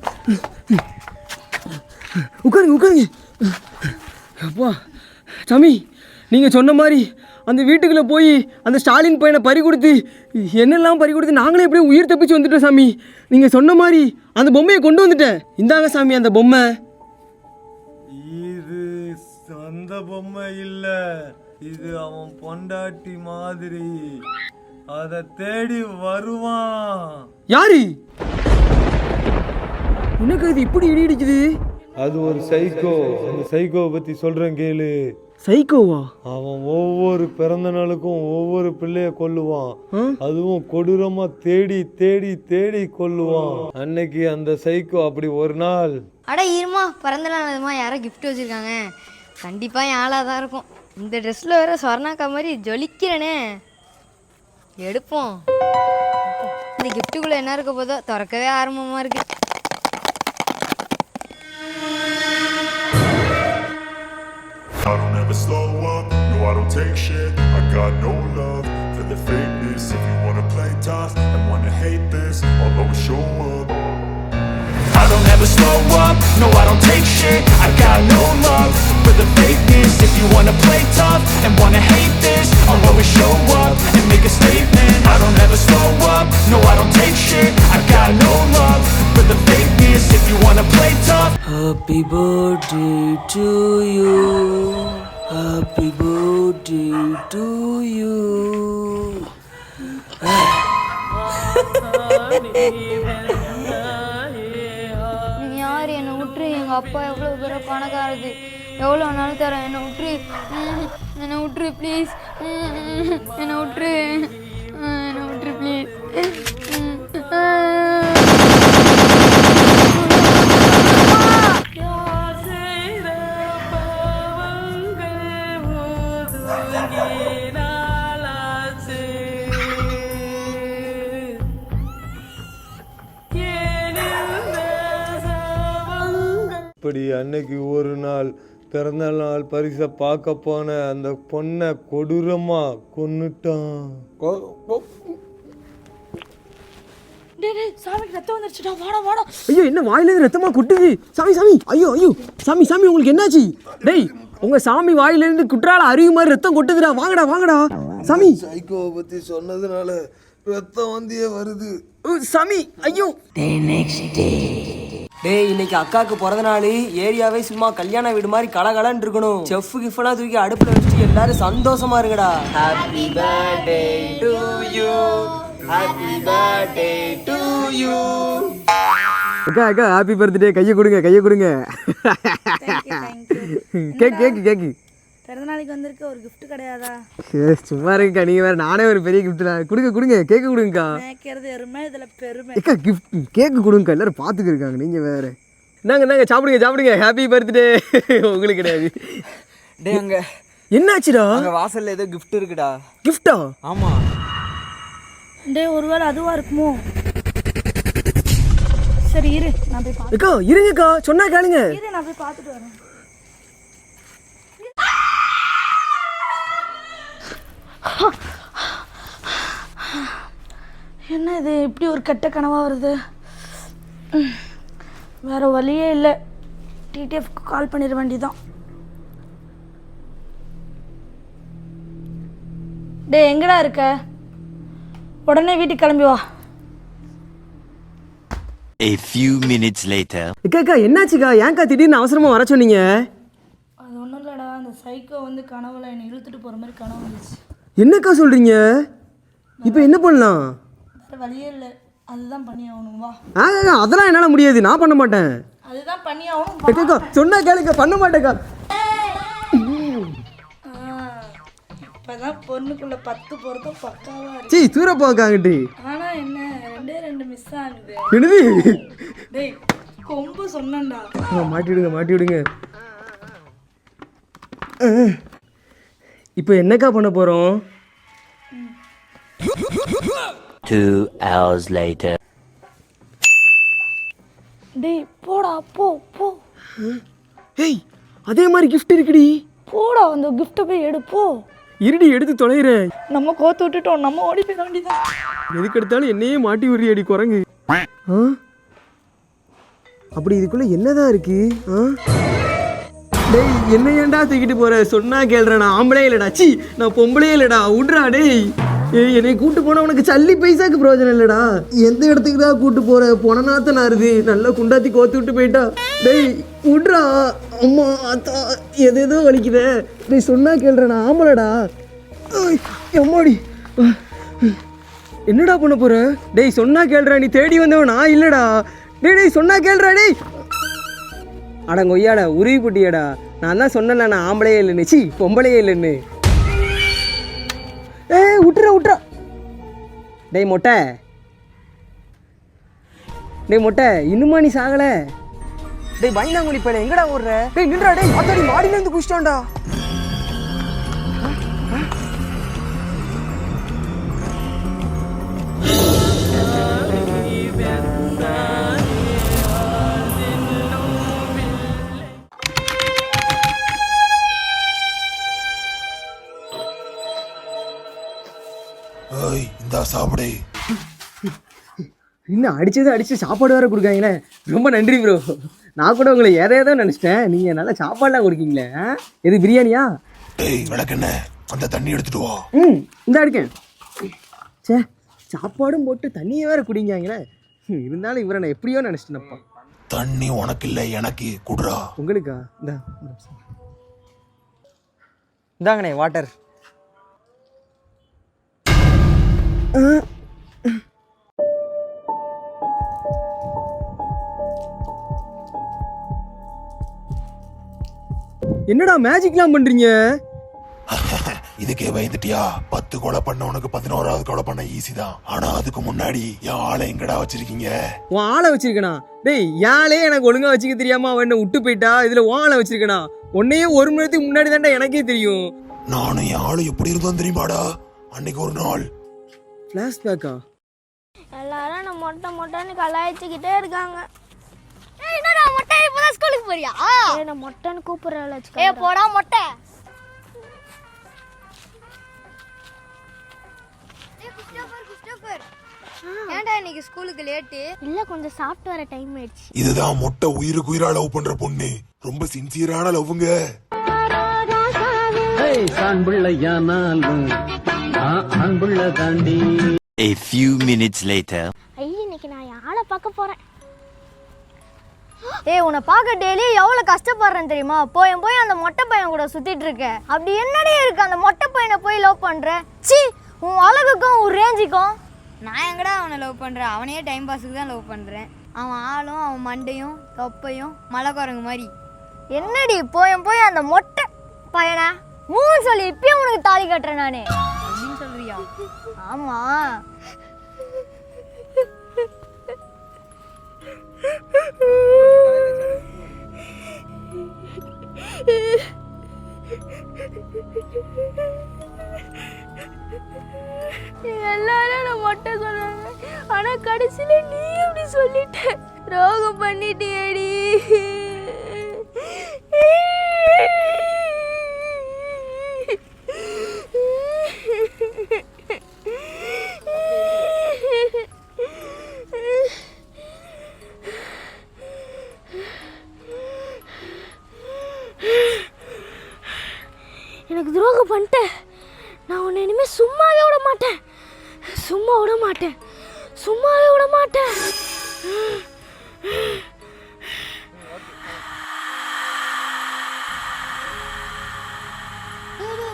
உட்காருங்க. அப்பா சாமி, நீங்கள் சொன்ன மாதிரி அந்த வீட்டுக்குள்ளே போய் அந்த ஸ்டாலின் பையனை பறி கொடுத்து என்னெல்லாம் பறி கொடுத்து நாங்களே எப்படியும் உயிர் தப்பிச்சு வந்துட்டோம் சாமி. நீங்கள் சொன்ன மாதிரி அந்த பொம்மையை கொண்டு வந்துட்டேன். இந்தாங்க சாமி அந்த பொம்மை. இது அந்த பொம்மை இல்ல, இது அவன் பொண்டாட்டி மாதிரி. அதை தேடி வருவான். யாரு? எனக்கு இது இப்படி இடி இடிக்குது. அது ஒரு சைக்கோ. அந்த சைக்கோவை பத்தி சொல்றேன் கேளு. சைக்கோவா? அவன் ஒவ்வொரு பிறந்த நாளுக்கும் ஒவ்வொரு பிள்ளைய கொல்லுவான். அதுவும் கொடூரமா தேடி தேடி தேடி கொல்லுவான். அன்னைக்கு அந்த சைக்கோ அப்படி ஒரு நாள். அட இருமா, பிறந்த நாள் யாரோ கிஃப்ட் வச்சிருக்காங்க, கண்டிப்பா என் ஆளா தான் இருக்கும். இந்த ட்ரெஸ்ல வேற சொர்ணாக்கா மாதிரி ஜொலிக்கிறனே. எடுப்போம். இந்த கிஃப்ட்டுக்குள்ள என்ன இருக்க போதோ, திறக்கவே ஆரம்பமா இருக்கு. I don't ever slow up, no I don't take shit. I got no love for the fakeness. If you wanna play tough and wanna hate this, I'll always show up. I don't ever slow up, no I don't take shit. I got no love for the fakeness. If you wanna play tough and wanna hate this, I'll always show up and make a statement. I don't ever slow up, no I don't take shit. I got no love for the fakeness. If you wanna play tough. Happy birthday to you. Happy birthday to you. நீ யார்? என்னை விட்டுரு. எங்கள் அப்பா எவ்வளோ பேர பணக்காரது, எவ்வளோ வேணாலும் தரேன். என்னை விட்டுரு, என்னை விட்டுரு ப்ளீஸ். என்னை விட்டுரு, என்னை விட்டுரு ப்ளீஸ். இப்படி அன்னைக்கு ஒரு நாள் பிறந்த நாள் பரிசை பார்க்க போன அந்த பொண்ணை கொடூரமா கொன்னுட்டான். சாமிக்கு ரத்தம் வந்துருச்சுடா, வாடா வாடா. ஐயோ என்ன வாயிலேருந்து ரத்தமா கொட்டுது? சாமி சாமி, ஐயோ ஐயோ சாமி சாமி, உங்களுக்கு என்னாச்சு? டேய் உங்க சாமி வாயிலேருந்து குற்றால அருவி மாதிரி ரத்தம் கொட்டுதுடா, வாங்கடா வாங்கடா. சாமி சைக்கோவை பத்தி சொன்னதுனால ரத்தம் வந்தியே வருது. சாமி ஐயோ. டேய் இன்னைக்கு அக்காவுக்கு பிறந்த நாள், ஏரியாவே சும்மா கல்யாண வீடு மாதிரி கலகலன்னு இருக்கணும். செஃப் கிஃப்லாம் தூக்கி அடுப்புல வச்சுட்டு எல்லாரும் சந்தோஷமா இருங்கடா. Happy birthday to you, happy birthday to you. அக்கா அக்கா ஹாப்பி பர்த்டே, கையை கொடுங்க கையை கொடுங்க. கேக் கேக் கேக்கு பிறந்தநாளைக்கு வந்திருக்க ஒரு gift கிடையாதா? சும்மா இருக்குக்கா, நீங்கள் வேறு. நானே ஒரு பெரிய கிஃப்ட் தான். கொடுங்க கொடுங்க, கேக்கு கொடுங்கக்கா. மேய்க்கிறது எருமை, இதில் பெருமை. ஏக்கா கிஃப்ட் கேக்கு கொடுங்கக்கா, எல்லோரும் பார்த்துக்கிருக்காங்க. நீங்கள் வேறு இந்தாங்க சாப்பிடுங்க சாப்பிடுங்க. Happy birthday. உங்களுக்கு கிடையாது. டேய் அங்க என்னாச்சுடா? அங்க வாசல்ல ஏதோ கிஃப்ட் இருக்குடா. கிஃப்டா? ஆமா. டேய் ஒருவேளை அதுவா இருக்குமோ? சரி இரு, நான் போய் பார்த்து. அக்கா இருங்கக்கா, சொன்னா கேளுங்க. இரு நான் போய் பார்த்துட்டு வரேன். என்ன இது இப்படி ஒரு கெட்ட கனவா வருது? வேற வழியே இல்லை, டிடிஎஃப்க்கு கால் பண்ணிட வேண்டியதான். டேய் எங்கடா இருக்க? உடனே வீட்டுக்கு கிளம்பி வா. A few minutes later. அக்கா என்னாச்சுக்கா? ஏன்க்கா திடீர்னு அவசரமா வர சொன்னீங்க? அது ஒன்றும் இல்லைடா, அந்த சைக்கோ வந்து கனவுல என்னை இழுத்துட்டு போகிற மாதிரி கனவு வந்துச்சு. என்னக்கா சொல்கிறீங்க? இப்போ என்ன பண்ணலாம்? வேற வழியே இல்லை, அதுதான் பண்ணி ஆகணும். வா. அதெல்லாம் என்னால் முடியாது, நான் பண்ண மாட்டேன். அதுதான் பண்ணி ஆகணும். அக்கா சொன்னா கேளுங்க, பண்ண மாட்டேக்கா. இப்போதான் பொண்ணுக்குள்ள 10 பொருத்தம் பக்காவா இருக்கு. சீ தூரப்பாக்காங்கட்டு. ஆனா என்ன 2 மிஸ் ஆகுது. என்னது? டேய் கொம்பு சொன்னேன்டா. மாட்டி விடுங்க. இப்போ என்னக்கா பண்ண போறோம்? 2 hours later. டேய் போடா போ போ. ஏய் அதே மாதிரி கிஃப்ட் இருக்குடி. போடா அந்த கிஃப்ட்டை போய் எடு போ. இருடி எடுத்து தொலைகிறேன். நம்ம கோத்து விட்டுட்டோம், நம்ம ஓடி போயிட வேண்டியதான். எதுக்கு எடுத்தாலும் என்னையே மாட்டி விடுறி அடி குரங்கு. அப்படி இதுக்குள்ள என்னதான் இருக்கு? டேய் என்ன ஏன்டா தூக்கிட்டு போற? சொன்னா கேள்ற, நான் ஆம்பளே இல்லடா. சி நான் பொம்பளே இல்லடா, விட்றா. டேய் என்னை கூட்டு போனா உனக்கு சல்லி பைசாக்கு பிரயோஜனம் இல்லடா. எந்த இடத்துக்கு தான் கூட்டு போற? பொணநாத்த நாருது, நல்லா குண்டாத்தி கோத்து விட்டு போயிட்டா. டேய் விட்றா. அம்மா அத்தா எதேதோ வலிக்குத. டேய் சொன்னா கேள்ற, நான் ஆம்பளடா. எம்மாடி என்னடா பண்ண போற? டேய் சொன்னா கேள்றா, நீ தேடி வந்தவன் நான் இல்லடா. டேய் சொன்னா கேள்றா. டேய் அடங்கொய்யாடா உருவி போட்டியாடா. நான் தான் சொன்னேன்ல நான் ஆம்பளையே இல்லைன்னு, சி பொம்பளையே இல்லைன்னு. விட்டுறா. டேய் மொட்டை இன்னுமா நீ சாகல? டேய் பயந்தாங்குடி பையன் எங்கடா ஓடுற? டேய் நின்றா. டேய் ஆத்தாடி மாடியில இருந்து குடிச்சிட்டான்டா. இந்தா சாப்பிடு. இன்னும் அடிச்சு சாப்பாடு வேற கொடுக்காங்களே. ரொம்ப நன்றி ப்ரோ. நான் கூட உங்களை ஏதோ நினச்சிட்டேன். நீங்கள் நல்லா சாப்பாடுலாம் கொடுக்கீங்களே. எது பிரியாணியா? டேய் விளக்கெண்ண, அந்த தண்ணி எடுத்துட்டு வா. இந்த இருக்கேன். சே சாப்பாடும் போட்டு தண்ணியை வேற குடிங்காங்களே. இருந்தாலும் இவரை நான் எப்படியோ நினச்சிட்டேனப்பா. தண்ணி உனக்கு இல்லை எனக்கு குடுறா. உங்களுக்கா? இந்தாங்கண்ணே வாட்டர். என்னடா மேஜிக்லாம் பண்றீங்க? இதுக்கே பயந்துட்டியா? 10 கொலை பண்ணவனுக்கு 11வது கொலை பண்ண ஈஸி தான். ஆனா அதுக்கு முன்னாடி என் ஆளை எங்கடா வச்சிருக்கீங்க? உன் ஆளை வச்சிருக்கனா? டேய் யாழே எனக்கு ஒழுங்கா வச்சுக்க தெரியாம அவன் என்ன விட்டு போயிட்டா. இதுல உன் ஆளை வச்சிருக்கனா? உன்னையே 1 மணி நேரத்துக்கு முன்னாடி தான்டா எனக்கே தெரியும். நானும் என் ஆளு எப்படி இருந்தோம் தெரியுமாடா? அன்னைக்கு ஒரு நாள் ஃபிளாஷ்பேக்கா? எல்லாரும் நான் மொட்டைன்னு கலாய்ச்சிக்கிட்டே இருக்காங்க. என்னடா மொட்டை இப்பதான் ஸ்கூலுக்கு போறியா? நான் மொட்டைன்னு கூப்பிடுறேன். ஏ போடா மொட்டை. ஏன்டா இன்னைக்கு ஸ்கூலுக்கு லேட்டு? இல்ல கொஞ்சம் சாப்பிட்டு வர டைம் ஆயிடுச்சு. இதுதான் மொட்டை உயிருக்கு உயிரா லவ் பண்ற பொண்ணு. ரொம்ப சின்சியரான லவ்வுங்க. A few minutes later. ஐயா இன்னைக்கு நான் ஆளை பார்க்க போறேன். ஏய் உன்னை பார்க்க டெய்லி எவ்வளோ கஷ்டப்படுறேன் தெரியுமா? போய் அந்த மொட்டை பையன் கூட சுத்திட்டு இருக்க. அப்படி என்னடே இருக்கு அந்த மொட்டை பையனை போய் லவ் பண்ற? சி உன் அழகுக்கும் உன் ரேஞ்சுக்கும். நான் எங்கடா அவனை லவ் பண்றேன்? அவனையே டைம் பாஸுக்கு தான் லவ் பண்றேன். அவன் ஆளும் அவன் மண்டையும் தொப்பையும் மலை குரங்கு மாதிரி. என்னடி போய் அந்த மொட்டை பையனை மூணு சொல்லி இப்பயும் உனக்கு தாலி கட்டுறேன் நானே அப்படின்னு சொல்றியா? ஆமா. எல்லாரும் நான் மொட்டை சொல்றாங்க, ஆனா கடைசியில நீ அப்படி சொல்லிட்ட. ரோகம் பண்ணிட்டியேடி. எனக்கு துரோகம் பண்ணிட்டேன். நான் உன்னை இனிமே சும்மாவே விட மாட்டேன். சும்மாவே விட மாட்டேன்.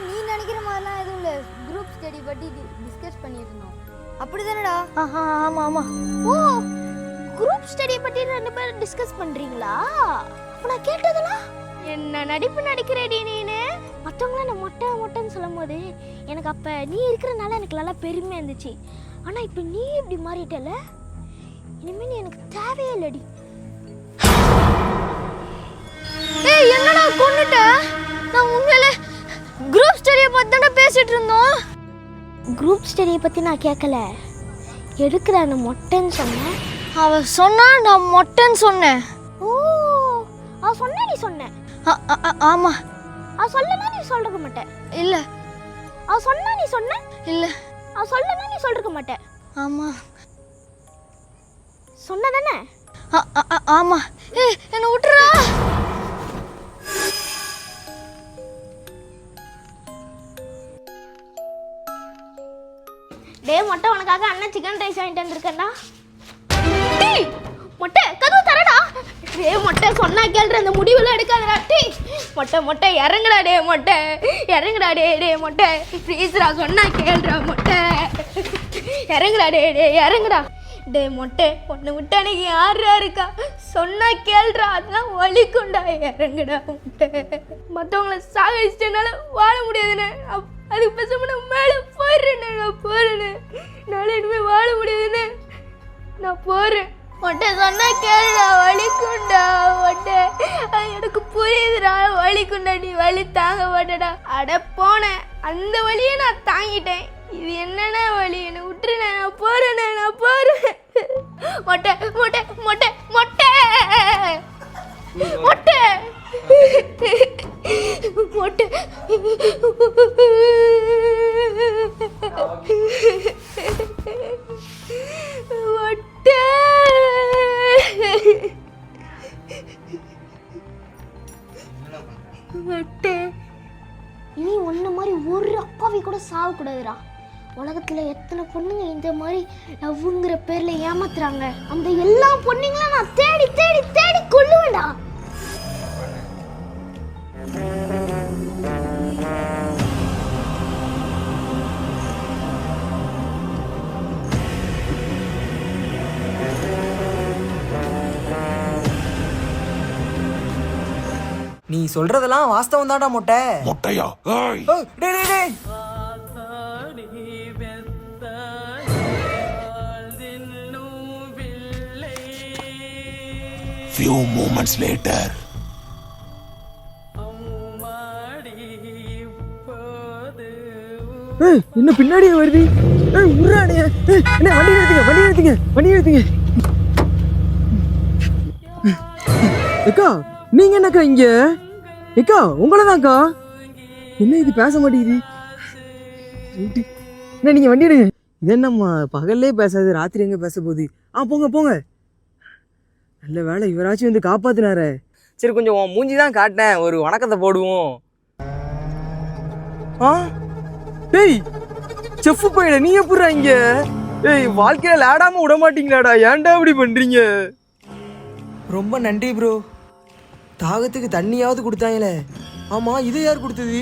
நீ நினைக்கிற மாதிரிலாம் எதுவும் இல்லை. குரூப் ஸ்டடி பற்றி டிஸ்கஸ் பண்ணிட்டு இருந்தோம். அப்படிதானடா? ஆமா. ஓ, குரூப் ஸ்டடி பத்தி 2 பேரும் டிஸ்கஸ் பண்றீங்களா? அப்ப நான் கேட்டதெல்லாம் என்ன நடிப்பு நடிக்கிறேடி நீனு. மற்றவங்களாம் நான் மொட்டைன்னு சொல்லும் போது எனக்கு அப்போ நீ இருக்கிறனால எனக்கு நல்லா பெருமையாக இருந்துச்சு. ஆனால் இப்போ நீ இப்படி மாறிட்டல, இனிமேல் நீ எனக்கு தேவையே இல்லடி. ஏய் என்னடா கொன்னுட்ட? நான் உண்மையில குரூப் ஸ்டடியை பற்றி தானே பேசிட்டு இருந்தோம். குரூப் ஸ்டடியை பற்றி நான் கேட்கல, எடுக்கிற அந்த மொட்டைன்னு சொன்னேன். அவ சொன்னா நான் மொட்டைன்னு சொன்னேன். ஓ, அவ சொன்ன நீ சொன்ன. ஆமா. அவ சொல்லனா நீ சொல்லிருக்க மாட்டேன். இல்ல. அவ சொன்னா நீ சொன்ன. இல்ல. அவ சொல்லனா நீ சொல்லிருக்க மாட்டேன். ஆமா. சொன்னதானே? ஆமா. ஏய் என்ன விட்டுறா. டேய் மொட்டை, உனக்காக அண்ணன் சிக்கன் ரைஸ் வாங்கிட்டு வந்திருக்கேன்டா. டேய் மொட்டை, கதவு தரடா. டேய் மொட்டை, சொன்னா கேளுற, அந்த முடிவெல்லாம் எடுக்காதடா. டேய் மொட்டை இறங்குடா. இறங்குடா டேய் மொட்டை ப்ளீஸ்ரா, சொன்னா கேளுடா மொட்டை. இறங்குடா இறங்குடா. டேய் மொட்டை, உன்னை விட்டு எனக்கு யாரா இருக்கா? சொன்னா கேளுடா, அதெல்லாம் வலிக்குண்டா. இறங்குடா மொட்டை. மற்றவங்கள சாகடிச்சிட்டனால வாழ முடியாதுண்ணே. அதுக்கு பேசாம நான் மேலே போயிடுறேண்ணே. நான் இனிமேல் வாழ முடியாதுண்ணே. நான் போகிறேன். மொட்டை சொன்னா கேளுடா, வலிக்குண்டா மொட்டை. எனக்கு புரியுதுடா, வலிக்குண்டா. நீ வலி தாங்க மாட்டடா. அட போனேன், அந்த வழியை நான் தாங்கிட்டேன். இது என்னன்னா வழி? என்னை விட்டுருண்ணே. நான் போகிறேன். மொட்டை மொட்டை மொட்டை மொட்டை மொட்டை மொட்டை. இனி ஒன்ன மாதிரி ஒரு அப்பாவி கூட சாவக்கூடாதுடா. உலகத்துல எத்தனை பொண்ணுங்க இந்த மாதிரி லவ்ங்கிற பேர்ல ஏமாத்துறாங்க. அந்த எல்லா பொண்ணுங்களும் நான் தேடி தேடி தேடி கொல்லுவேன்டா. நீ சொல்றதெல்லாம் வாஸ்தவம் தான்டா மொட்டை. மொட்டையா? டேய் Few moments later. என்ன பின்னாடியே வருது? உருறானே. என்ன வண்டி நிறுத்துங்க. அக்கா நீங்க என்னக்கா இங்க? ஏக்கா உங்களை தான்க்கா. என்ன இது பேச மாட்டேங்குது? என்ன நீங்க வண்டி எடுங்க. இது என்னம்மா பகல்லே பேசாது, ராத்திரி எங்க பேச போகுது? போங்க போங்க. நல்ல வேலை இவராச்சும் வந்து காப்பாத்தினாரே. சரி கொஞ்சம் உன் மூஞ்சி தான் காட்டினேன், ஒரு வணக்கத்தை போடுவோம். டேய் செஃப் பையல நீ எப்படா இங்க? ஏய் வாழ்க்கையில ஆடாம விட மாட்டீங்களாடா, ஏன்டா இப்படி பண்றீங்க? ரொம்ப நன்றி ப்ரோ. தாகத்துக்கு தண்ணியாவது கொடுத்தாங்களே. ஆமா இதை யார் கொடுத்தது?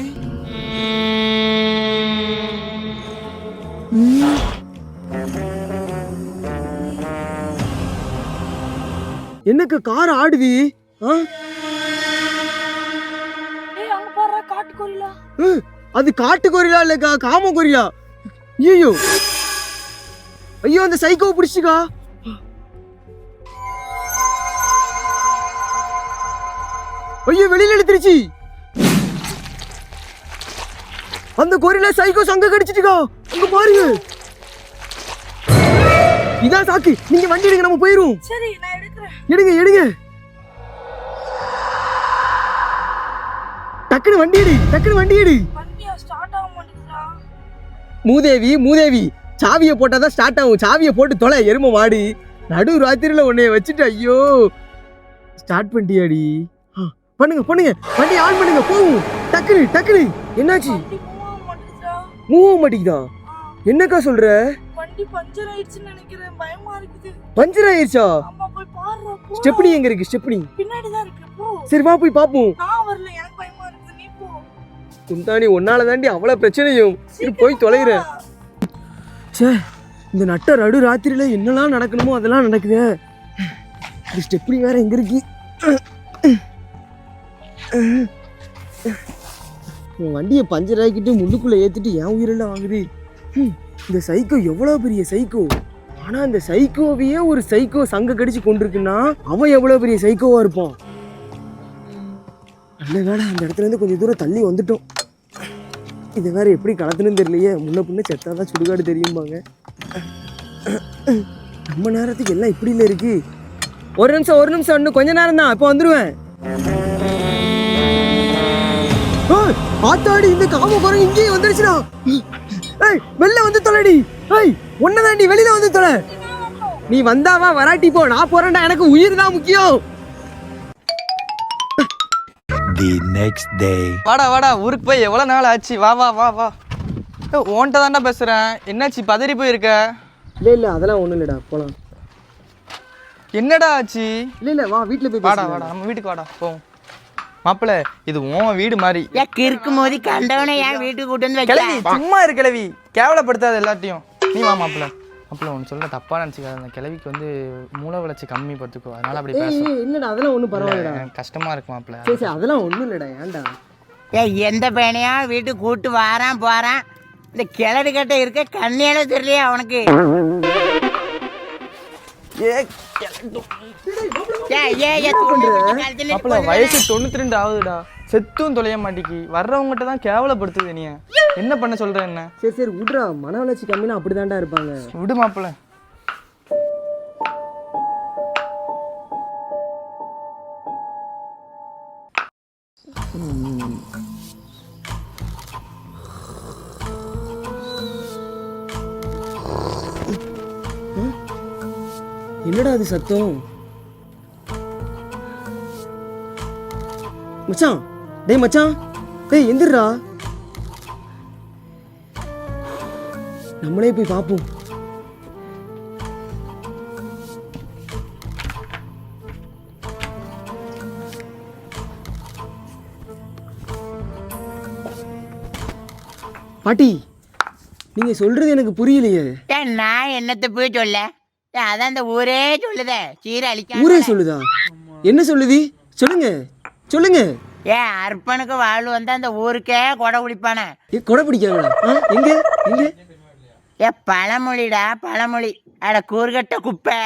என்னக்கு கார் ஆடுது? அது காட்டு கொரிலா இல்லக்கா, காம கொரிலா. ஐயோ ஐயோ அந்த சைக்கோ பிடிச்சுக்கா. ஐயோ வெளியில எடுத்துருச்சு. அந்த கொரிலா சைக்கோ சங்க கடிச்சிட்டுக்கா. அங்க பாருங்க. இதான் சாக்கு. நீங்க வண்டி எடுங்க, நம்ம போயிரும். சரி நான் எடுக்கிறேன். எடுங்க எடுங்க. டக்குனு வண்டி எடு, டக்குனு வண்டி எடு. வண்டியா ஸ்டார்ட் ஆக மாட்டேங்குதா? மூதேவி சாவியை போட்டாதான் ஸ்டார்ட் ஆகும். சாவியை போட்டு தொலை எரும மாடு. நடு ராத்திரில உன்னைய வச்சுட்டு ஐயோ. ஸ்டார்ட் பண்ணிட்டியாடி? பண்ணுங்க பண்ணுங்க, வண்டி ஆன் பண்ணுங்க, போகும். டக்குனு டக்குனு. என்னாச்சு? மூவ் மாட்டேங்குதா? என்னக்கா சொல்ற? வண்டி பஞ்சர் ஆயிடுச்சுன்னு நினைக்கிறேன், பயமா இருக்குது. பஞ்சர் ஆயிடுச்சா? அம்மா போய் பாருடா. ஸ்டெப்னி எங்க இருக்கு? ஸ்டெப்னி பின்னாடி தான் இருக்கு. போ. சரி வா போய் பாப்போம். நான் வரல, எனக்கு பயமா இருக்குது, நீ போ. குந்தாணி ஒன்னால தாண்டி அவ்வளவு பிரச்சனையும். சரி போய் தொலைகிறேன். சே இந்த நட்ட நடு ராத்திரியில என்னெல்லாம் நடக்கணுமோ அதெல்லாம் நடக்குது. இந்த ஸ்டெப்னி வேற எங்க இருக்கு? வண்டியை பஞ்சர் ஆக்கிட்டு முள்ளுக்குள்ள ஏத்திட்டு என் உயிரெல்லாம் வாங்குது. இந்த சைக்கோ எவ்வளவு பெரிய சைக்கோ. ஆனா இந்த சைக்கோவையே ஒரு சைக்கோ சங்க கடிச்சு கொண்டிருக்குன்னா அவன் எவ்வளவு பெரிய சைக்கோவா இருப்பான். நல்ல வேலை அந்த இடத்துல இருந்து கொஞ்சம் தூரம் தள்ளி வந்துட்டோம். இதை வேற எப்படி கலத்துன்னு தெரியலையே. முன்ன பின்ன செத்தாதான் சுடுகாடு தெரியும்பாங்க. நம்ம நேரத்துக்கு எல்லாம் இப்படி இல்லை இருக்கு. ஒரு நிமிஷம் இன்னும் கொஞ்ச நேரம் தான், இப்போ வந்துருவேன். ஆத்தாடி இந்த காம குரங்கு இங்கேயே வந்துருச்சுடா. ஏய் வெளில வந்து தொலைடி. ஏய் ஒன்னதாண்டி வெளியில வந்து தொலை. நீ வந்தாவா வராட்டி போ, நான் போறேன்டா, எனக்கு உயிர் தான் முக்கியம். The next day. வாடா ஊருக்கு போய் எவ்வளவு நாள் ஆச்சு. வா வா வா வா. ஓன்ட்ட தான்டா பேசுறேன். என்னாச்சு பதறி போயிருக்க? இல்ல அதெல்லாம் ஒண்ணும் இல்லடா, போலாம். என்னடா ஆச்சு? இல்ல வா வீட்டுல போய் வாடா நம்ம வீட்டுக்கு வாடா போவோம். மாப்பிள்ள இது உன் வீடு மாதிரி. கிறுக்கு மோதி கண்டவனை ஏன் வீட்டுக்கு கூட்டு வந்து கிளவி சும்மா இரு கிளவி, கேவலப்படுத்தாத எல்லாத்தையும். நீ வா மாப்பிள்ள. மாப்பிள்ள ஒன்று சொல்ல தப்பா நினச்சிக்காத, அந்த கிளவிக்கு வந்து மூளை வளர்ச்சி கம்மி பார்த்துக்கோ, அதனால அப்படி பேச. இல்லடா அதெல்லாம் ஒன்றும் பரவாயில்லடா, கஷ்டமா இருக்கு மாப்பிள்ள. சரி அதெல்லாம் ஒன்றும் இல்லடா, ஏன்டா? எந்த பையனையா வீட்டுக்கு கூட்டு வாரான் போறான், இந்த கிளடு கட்ட இருக்க கண்ணியால தெரியலையா அவனுக்கு? வயசு 92 ஆகுதுடா, செத்தும் தொலைய மாட்டேங்கி. வர்றவங்ககிட்ட தான் கேவலப்படுத்துது. நீ என்ன பண்ண சொல்ற? என்ன சரி விடுறா, மன வளர்ச்சி கம்மினா அப்படிதான்டா இருப்பாங்க. விடு மாப்பிள்ள. என்னடா அது சத்தம்? மச்சான், டேய் மச்சான், டேய் எந்திரா, நம்மளே போய் பார்ப்போம். பாட்டி, நீங்க சொல்றது எனக்கு புரியலையே. நான் என்னத்தை போய் சொல்ல, அதான் இந்த ஊரே சொல்லுத, சீரழிக்க. ஊரே சொல்லுதா? என்ன சொல்லுது? சொல்லுங்க சொல்லுங்க. ஏன் அர்ப்பனுக்கு வாழ் வந்தா அந்த ஊருக்கே கொடை குடிப்பானே. கொடை பிடிக்காங்களா? எங்க எங்க? பழமொழிடா பழமொழி. அட கூறுகட்ட குப்பை.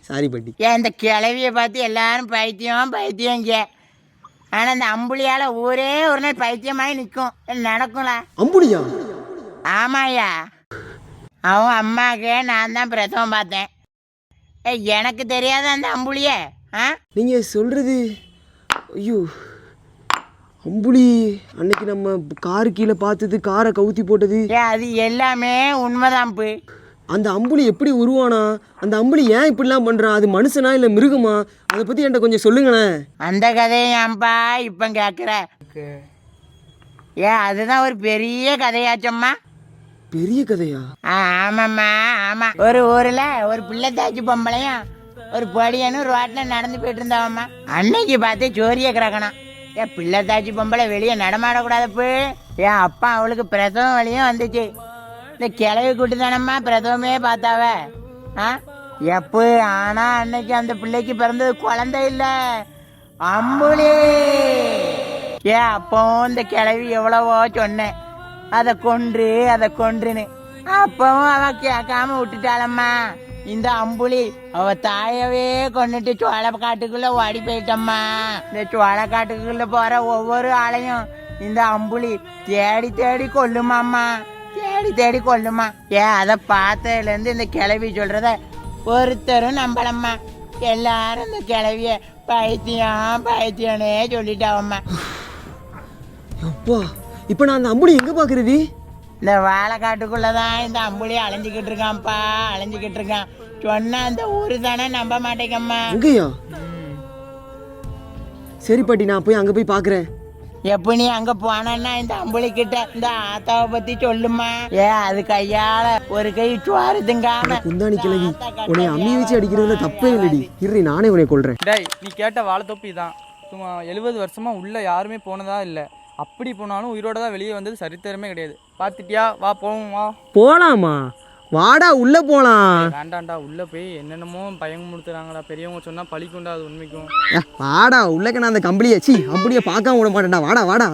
சாரி பாட்டி. இந்த கிளவியை பார்த்து எல்லாரும் பைத்தியம் பைத்தியம் இங்க. ஆனா இந்த அம்புலியால ஊரே ஒரு நாள் பைத்தியமாயி நிற்கும். நடக்கும்ல? அம்புலியா? ஆமாயா, அவன் அம்மாவுக்கு நான் தான் பிரசவம் பார்த்தேன். எனக்கு தெரியாத அந்த அம்புலிய? நீங்க சொல்றது ஐயோ அம்புலி அன்னைக்கு நம்ம காரு கீழே பார்த்தது, காரை கவுத்தி போட்டது, அது எல்லாமே உண்மைதான்ப்பு. அந்த அம்புலி எப்படி உருவானா? அந்த அம்புலி ஏன் இப்படிலாம் பண்ணுறான்? அது மனுஷனா இல்லை மிருகமா? அதை பற்றி என்கிட்ட கொஞ்சம் சொல்லுங்களேன். அந்த கதையை ஏன்பா இப்போ கேட்குற? அதுதான் ஒரு பெரிய கதையாச்சம்மா. பெரிய கதையா? ஆமாம்மா ஆமாம். ஒரு ஊரில் ஒரு பிள்ளை தாச்சி பொம்பளையும் ஒரு பொடியனும் ரோட்டில் நடந்து போயிட்டு இருந்தாவம்மா. அன்னைக்கு பார்த்து சோரிய கிடக்கணும். பிள்ளை தாச்சி பொம்பளை வெளியே நடமாடக்கூடாதப்பு. அப்பா அவளுக்கு பிரசவம் வழியும் வந்துச்சு. இந்த கிளவி கூட்டு தானம்மா பிரசவமே பார்த்தாவ. எப்போ ஆனா அன்னைக்கு அந்த பிள்ளைக்கு பிறந்தது குழந்தை இல்லை, அம்புலி. அப்போ இந்த கிளவி எவ்வளவோ சொன்னேன், அதை கொன்றுன்னு. அப்பவும் அவ கேட்காம விட்டுட்டாளம்மா. இந்த அம்புலி அவ தாயவே கொண்டுட்டு சோள காட்டுக்குள்ள ஓடி போயிட்டம்மா. இந்த சோள காட்டுக்குள்ள போற ஒவ்வொரு ஆளையும் இந்த அம்புலி தேடி தேடி கொல்லுமாம்மா, தேடி கொல்லுமா. அதை பார்த்ததுல இருந்து இந்த கிளவி சொல்றத ஒருத்தரும் நம்பலம்மா. எல்லாரும் இந்த கிளவிய பைத்தியம்னே சொல்லிட்டாவம்மா. அப்பா இப்போ நான் அந்த அம்புலி எங்கே பார்க்குறது? இந்த வாழைக்காட்டுக்குள்ளதான் இந்த அம்புலி அலைஞ்சிக்கிட்டு இருக்கான். சொன்னா அந்த ஊரு தானே நம்ப மாட்டேங்கம்மா. அங்கேயா? சரி பாட்டி, நான் போய் அங்கே போய் பார்க்குறேன். எப்ப நீ அங்க போனா இந்த அம்புலி கிட்ட இந்த ஆத்தாவை பத்தி சொல்லுமா. அது கையால ஒரு கை சுவாருதுங்க. குந்தாணி கிழவி, உன்னை அம்மி வச்சு அடிக்கிறதுல தப்பே இல்லடி. இரு, நானே உன்னை கொல்றேன். டேய், நீ கேட்ட வாழைத்தோப்பி தான். சும்மா 70 வருஷமா உள்ள யாருமே போனதா இல்லை. அப்படி போனாலும் உயிரோட தான் வெளியே வந்தது சரித்திரமே கிடையாது. பார்த்துட்டியா? வா போவோம். வா போலாமா? வாடா உள்ள போலாம். வேண்டாண்டா, உள்ள போய் என்னென்னமோ பயமுறுத்துறாங்கடா. பெரியவங்க சொன்னா பழிக்குண்டா, அது உண்மைக்கும். வாடா உள்ளக்க. நான் அந்த கம்பளியை அப்படியே பார்க்காம விட மாட்டேன்டா. வாடா வாடா.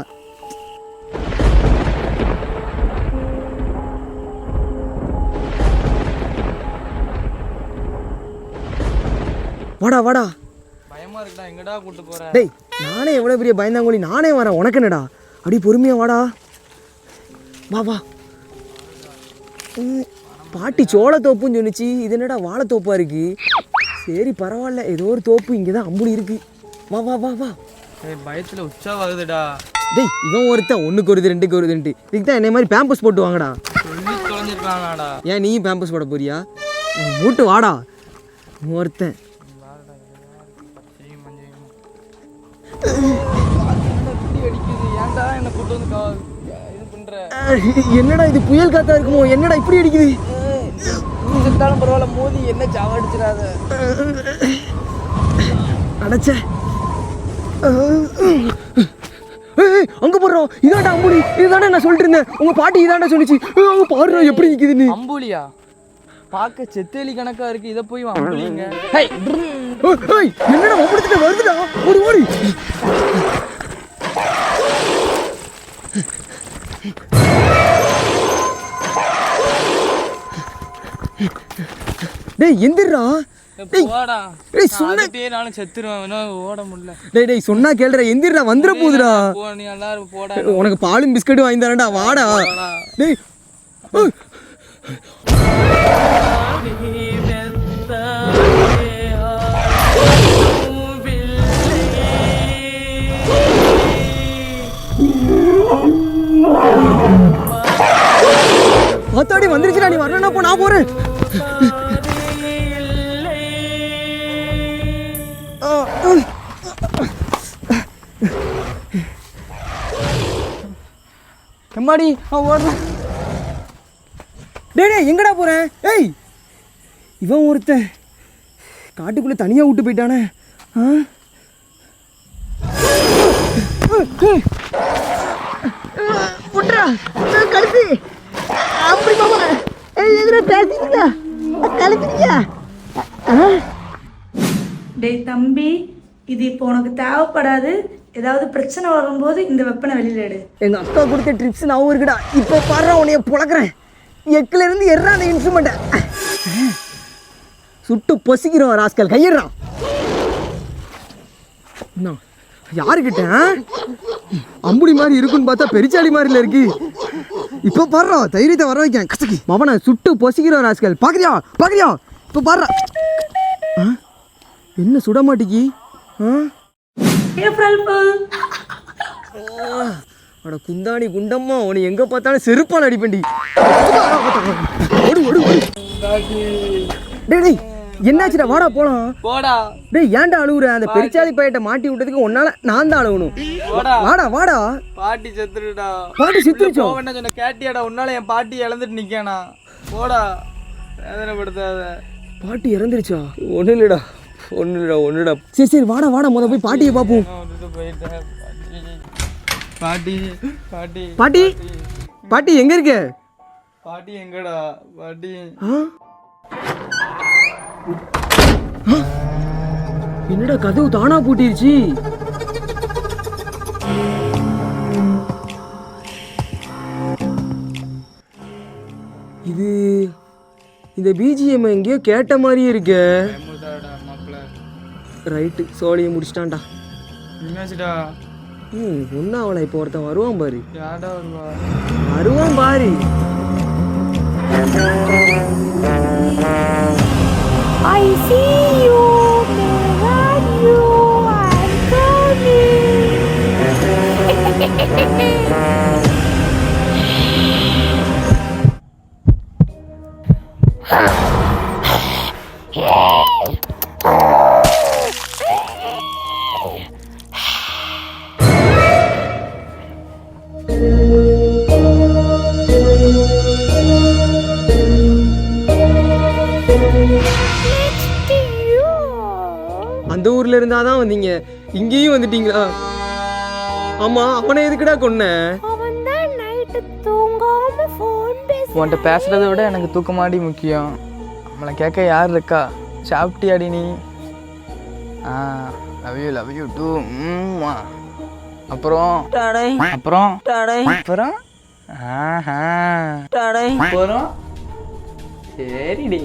வாடா வாடா. பயமா இருக்குடா, எங்கடா கூட்டு போற? டேய், நானே எவ்வளவு பெரிய பயந்தாங்கோலி, நானே வரேன். உனக்கு என்னடா? அப்படி பொறுமையா வாடா. வா வா. பாட்டி சோளத்தோப்புன்னு சொன்னிச்சு, இது என்னடா வாழைத்தோப்பா இருக்கு? சரி பரவாயில்ல, ஏதோ ஒரு தோப்பு இங்கே தான் அம்புலி இருக்கு. வா வா வா வா. பயத்தில் உற்சாவாகுதுடா. டேய், இவன் ஒருத்தன் ஒன்றுக்கு வருது ரெண்டுக்கு வருதுன்ட்டு. இதுக்கு தான் என்னை மாதிரி பேம்பஸ் போட்டு வாங்கடா. சொல்லி தொலைஞ்சிருக்காங்கடா. ஏன் நீயும் பேம்பஸ் போட போறியா? மூட்டு வாடா ஒருத்தன். ஏன்டா என்ன கூட்டு வந்து இது பண்ற? என்னடா இது புயல் காத்தா இருக்குமோ? என்னடா இப்படி அடிக்குது? இருந்தாலும் பரவாயில்ல, மோதி என்ன சாவடிச்சிடாத. அடைச்ச அங்க போடுறோம். இதாண்டா அம்புலி. இதுதானே நான் சொல்லிட்டு இருந்தேன். உங்க பாட்டி இதாண்டா சொல்லிச்சு. அவங்க பாடுறா எப்படி நிக்குதுன்னு. அம்புலியா? பார்க்க செத்தேலி கணக்கா இருக்கு. இதை போய் அம்புலிங்க. என்னடா ஒப்படைச்சிட்டு வருதுடா. ஓடி ஓடி. டேய் எந்திரா. போடா. டேய் சொன்னா நானும் செத்துருவேன், ஓட முடியல. டேய் டேய் சொன்னா கேளுடா. எந்திரா, வந்துற போகுதுடா. நீ எல்லாரும் போடா. உனக்கு பாலும் பிஸ்கட்டும் வாங்கி தரேன்டா. வாடா. டேய் ஆத்தாடி வந்துருச்சுடா. நீ வரணும்னா போ, நான் போறேன். எம்மாடி ஓடுறேன். டேய் டேய் எங்கடா போறேன்? ஏய், இவன் ஒருத்தன் காட்டுக்குள்ள தனியா விட்டு போயிட்டானே. கழுத்து அப்படி மாமா. எதிர பேசிட்டீங்க கழுத்துறீங்க. டேய் தம்பி, இது இப்போ உனக்கு தேவைப்படாது. ஏதாவது பிரச்சனை வரும்போது இந்த வெப்பனை வெளியில எடு. எங்க அக்கா கொடுத்த ட்ரிப்ஸ் நான் இருக்குடா. இப்போ பாடுறா உன்னைய புழக்கிறேன். எக்கில இருந்து எறா அந்த இன்ஸ்ட்ருமெண்ட்டை சுட்டு பொசிக்கிறோம். ராஸ்கல் கையிடுறான். யாருக்கிட்ட அம்புடி மாதிரி இருக்குன்னு பார்த்தா பெரிச்சாலி மாதிரில இருக்கு. இப்போ பாடுறா தைரியத்தை வர வைக்கேன். கசக்கி மவனை சுட்டு பொசிக்கிறோம். ராஸ்கல் பார்க்குறியா பார்க்குறியா? இப்போ பாடுறா. என்ன சுட மாட்டிக்கி? April full. அட குந்தாணி குண்டம்மா, உன்னை எங்க பார்த்தாலும் செருப்பால் அடிப்பண்டி. ஓடு ஓடு ஓடு. டேய் டேய் என்னாச்சுடா, வாடா போலாம். போடா. டேய் ஏன்டா அழுவுற? அந்த பெரிச்சாதி பையட்ட மாட்டி விட்டதுக்கு உன்னால நான் தான் அழுவணும். வாடா வாடா. பாட்டி செத்துடுடா. பாட்டி செத்துருச்சோ? போவேன்னா சொன்ன கேட்டியாடா? உன்னால என் பாட்டி இழந்துட்டு நிக்கானா. போடா, வேதனைப்படுத்தாத. பாட்டி இறந்துருச்சா? ஒன்றும் இல்லைடா ஒன்றுடா. சரி சரி வாடா வாடா, முத போய் பாட்டியை பார்ப்போம். பாட்டி பாட்டி பாட்டி பாட்டி எங்க இருக்க? பாட்டி எங்கடா? பாட்டி என்னடா கதவு தானா பூட்டிருச்சு? இது இந்த பிஜிஎம் எங்கேயோ கேட்ட மாதிரியே இருக்கே. ரைட்டு, சோழியை முடிச்சிட்டான்டா. என்னாச்சுடா? ஒன்னும் அவளை இப்போ ஒருத்தன் வருவான் பாரு. யாரா வருவான் பாரு. I see you, where you are அந்த ஊர்ல இருந்தாதான் வந்தீங்க, இங்கேயும் வந்துட்டீங்களா? ஆமா, அவனை எதுக்குடா கொன்ன? உன்கிட்ட பேசுறதை விட எனக்கு தூக்கமாடி முக்கியம். நம்மளை கேட்க யார் இருக்கா? சாப்பிட்டியாடி நீ? Love you too. அப்புறம் அப்புறம் அப்புறம் அப்புறம் சரிடி.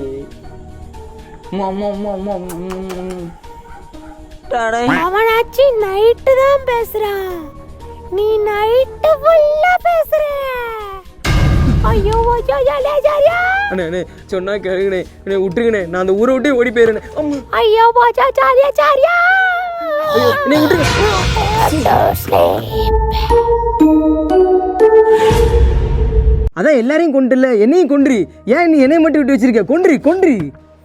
அவனாச்சு நைட்டு தான் பேசுறான், நீ நைட்டு ஃபுல்லா பேசுற. ஐயோ அண்ணே அண்ணே சொன்னா கேளுங்கண்ணே, என்னை விட்டுருங்கண்ணே, நான் அந்த ஊரை விட்டு ஓடி போயிருந்தேன். ஐயோ பாஜா சாரியா சாரியா என்னை விட்டுருங்க. அதான் எல்லாரையும் கொண்டுல, என்னையும் கொன்று. ஏன் நீ என்னை மட்டும் விட்டு வச்சிருக்க? கொன்று.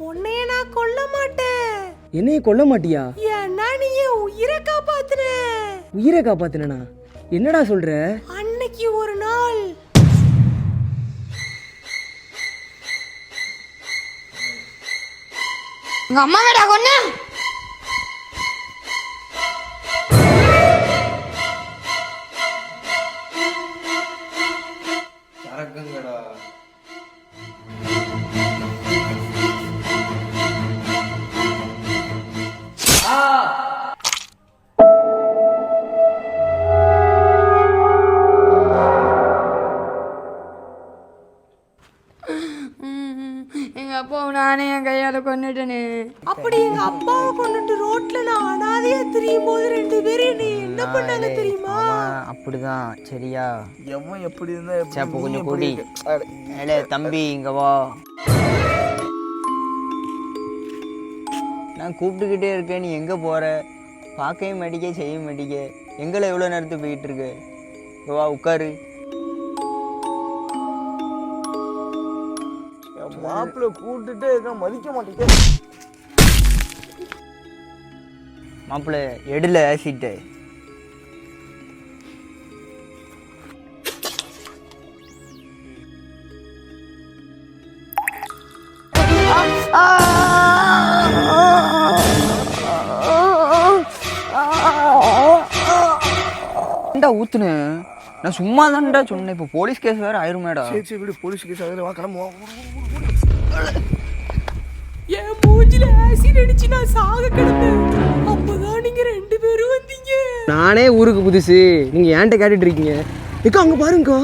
உன்னைய நான் கொல்ல மாட்டேன். என்னைய கொல்ல மாட்டியா? ஏன்னா நீ உயிரை காப்பாத்துன. உயிரை காப்பாத்துனா? என்னடா சொல்ற? அன்னைக்கு ஒரு நாள் உங்க அம்மா வேடா கொன்ன. சரக்குங்கடா. எங்க அப்பாவை நானே என் கையால கொன்னுட்டேனே. அப்படி எங்க அப்பாவை கொண்டுட்டு ரோட்ல நான் அனாதையா திரியும் போது 2 பேரும் நீ என்ன பண்ணாங்க தெரியுமா? அப்படிதான் சரியா? எவன் எப்படி இருந்தா சேப்ப கொஞ்சம் கூடி. தம்பி இங்க வா. நான் கூப்பிட்டுக்கிட்டே இருக்கேன், நீ எங்க போற? பார்க்கவே மாட்டிக்க, செய்ய மாட்டிக்க. எங்களை எவ்வளோ நேரத்து போயிட்டு இருக்கு? இங்க வா உட்காரு. மாப்பிள்ள கூப்பிட்டுட்டே இருக்கான், மதிக்க மாட்டேங்க. மாப்பிள்ள எடுல ஆசிட்டு. ஊத்துன நான் சும்மா தான்டா சொன்னேன். இப்போ போலீஸ் கேஸ் வேற ஆயிருமேடா. சரி விடு, போலீஸ் கேஸ் ஆகுது, வா கிளம்புவோம். என் மூஞ்சில ஆசிட் அடிச்சு நான் சாக கிடந்தேன். அப்பதான் நீங்க 2 பேரும் வந்தீங்க. நானே ஊருக்கு புதுசு, நீங்க ஏன்ட்ட கேட்டுட்டு இருக்கீங்க? ஏக்கா அங்க பாருங்கக்கா,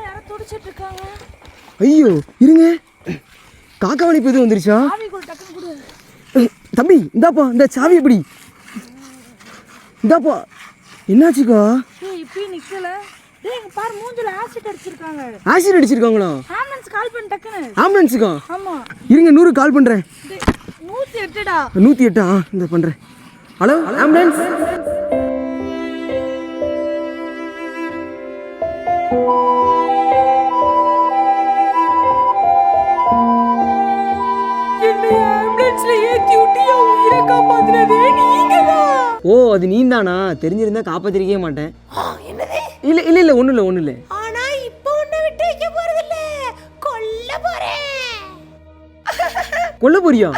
யாரோ துடிச்சிட்டு இருக்காங்க. ஐயோ இருங்க, காக்கா வலிப்பு எதுவும் வந்துருச்சா? தம்பி இந்தாப்பா, இந்த சாவி எப்படி? இந்தாப்பா. என்னாச்சுக்கா? இப்பயே நிக்கல. டேய் இங்க பாரு, மூஞ்சில ஆசிட் அடிச்சிருக்காங்க. ஆசிட் அடிச்சிருக்காங்களா? ஆம்புலன்ஸ் கால் பண்ணு டக்குனு. ஆம்புலன்ஸுக்கா? ஆமா. இருங்க 100 கால் பண்றேன். 108டா. 108 இந்த பண்றேன். Hello ambulance. என்னை ஆம்புலன்ஸ்ல ஏத்தி விட்டு என் உயிரை காப்பாத்துனதே நீங்கதான். ஓ அது நீந்தானா? தெரிஞ்சிருந்தா காப்பாத்திருக்கவே மாட்டேன். இல்ல இல்ல இல்ல ஒண்ணும் இல்ல. ஆனா இப்போ உன்னை விட்டு வைக்க போறது இல்ல, கொல்ல போறேன். கொல்ல போறியா?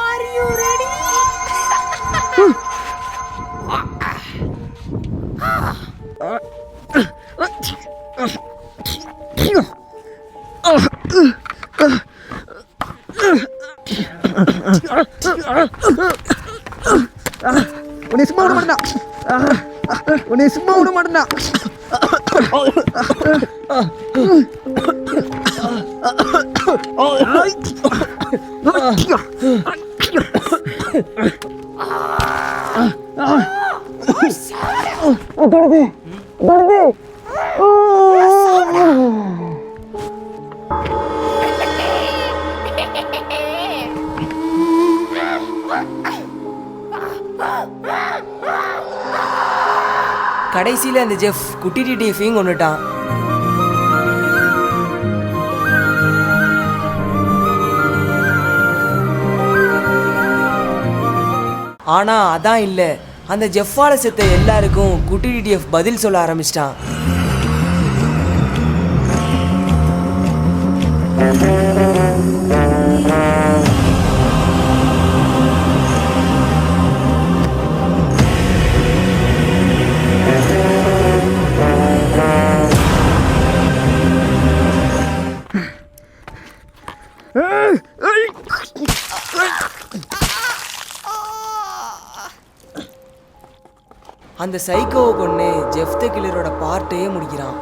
Are you ready? உன்னை சும்மா விட மாட்டேனா? உன்னை சும்மா விட மாட்டேனா? கடைசியில் அந்த ஜெஃப் குட்டி டிடிஎஃபையும் கொண்டுட்டான். ஆனா அதான் இல்லை, அந்த ஜெஃப்பால செத்த எல்லாருக்கும் குட்டி டிடிஎஃப் பதில் சொல்ல ஆரம்பிச்சிட்டான். அந்த சைக்கோவை கொண்டு ஜெஃப் த கில்லரோட பார்ட்டையே முடிக்கிறான்.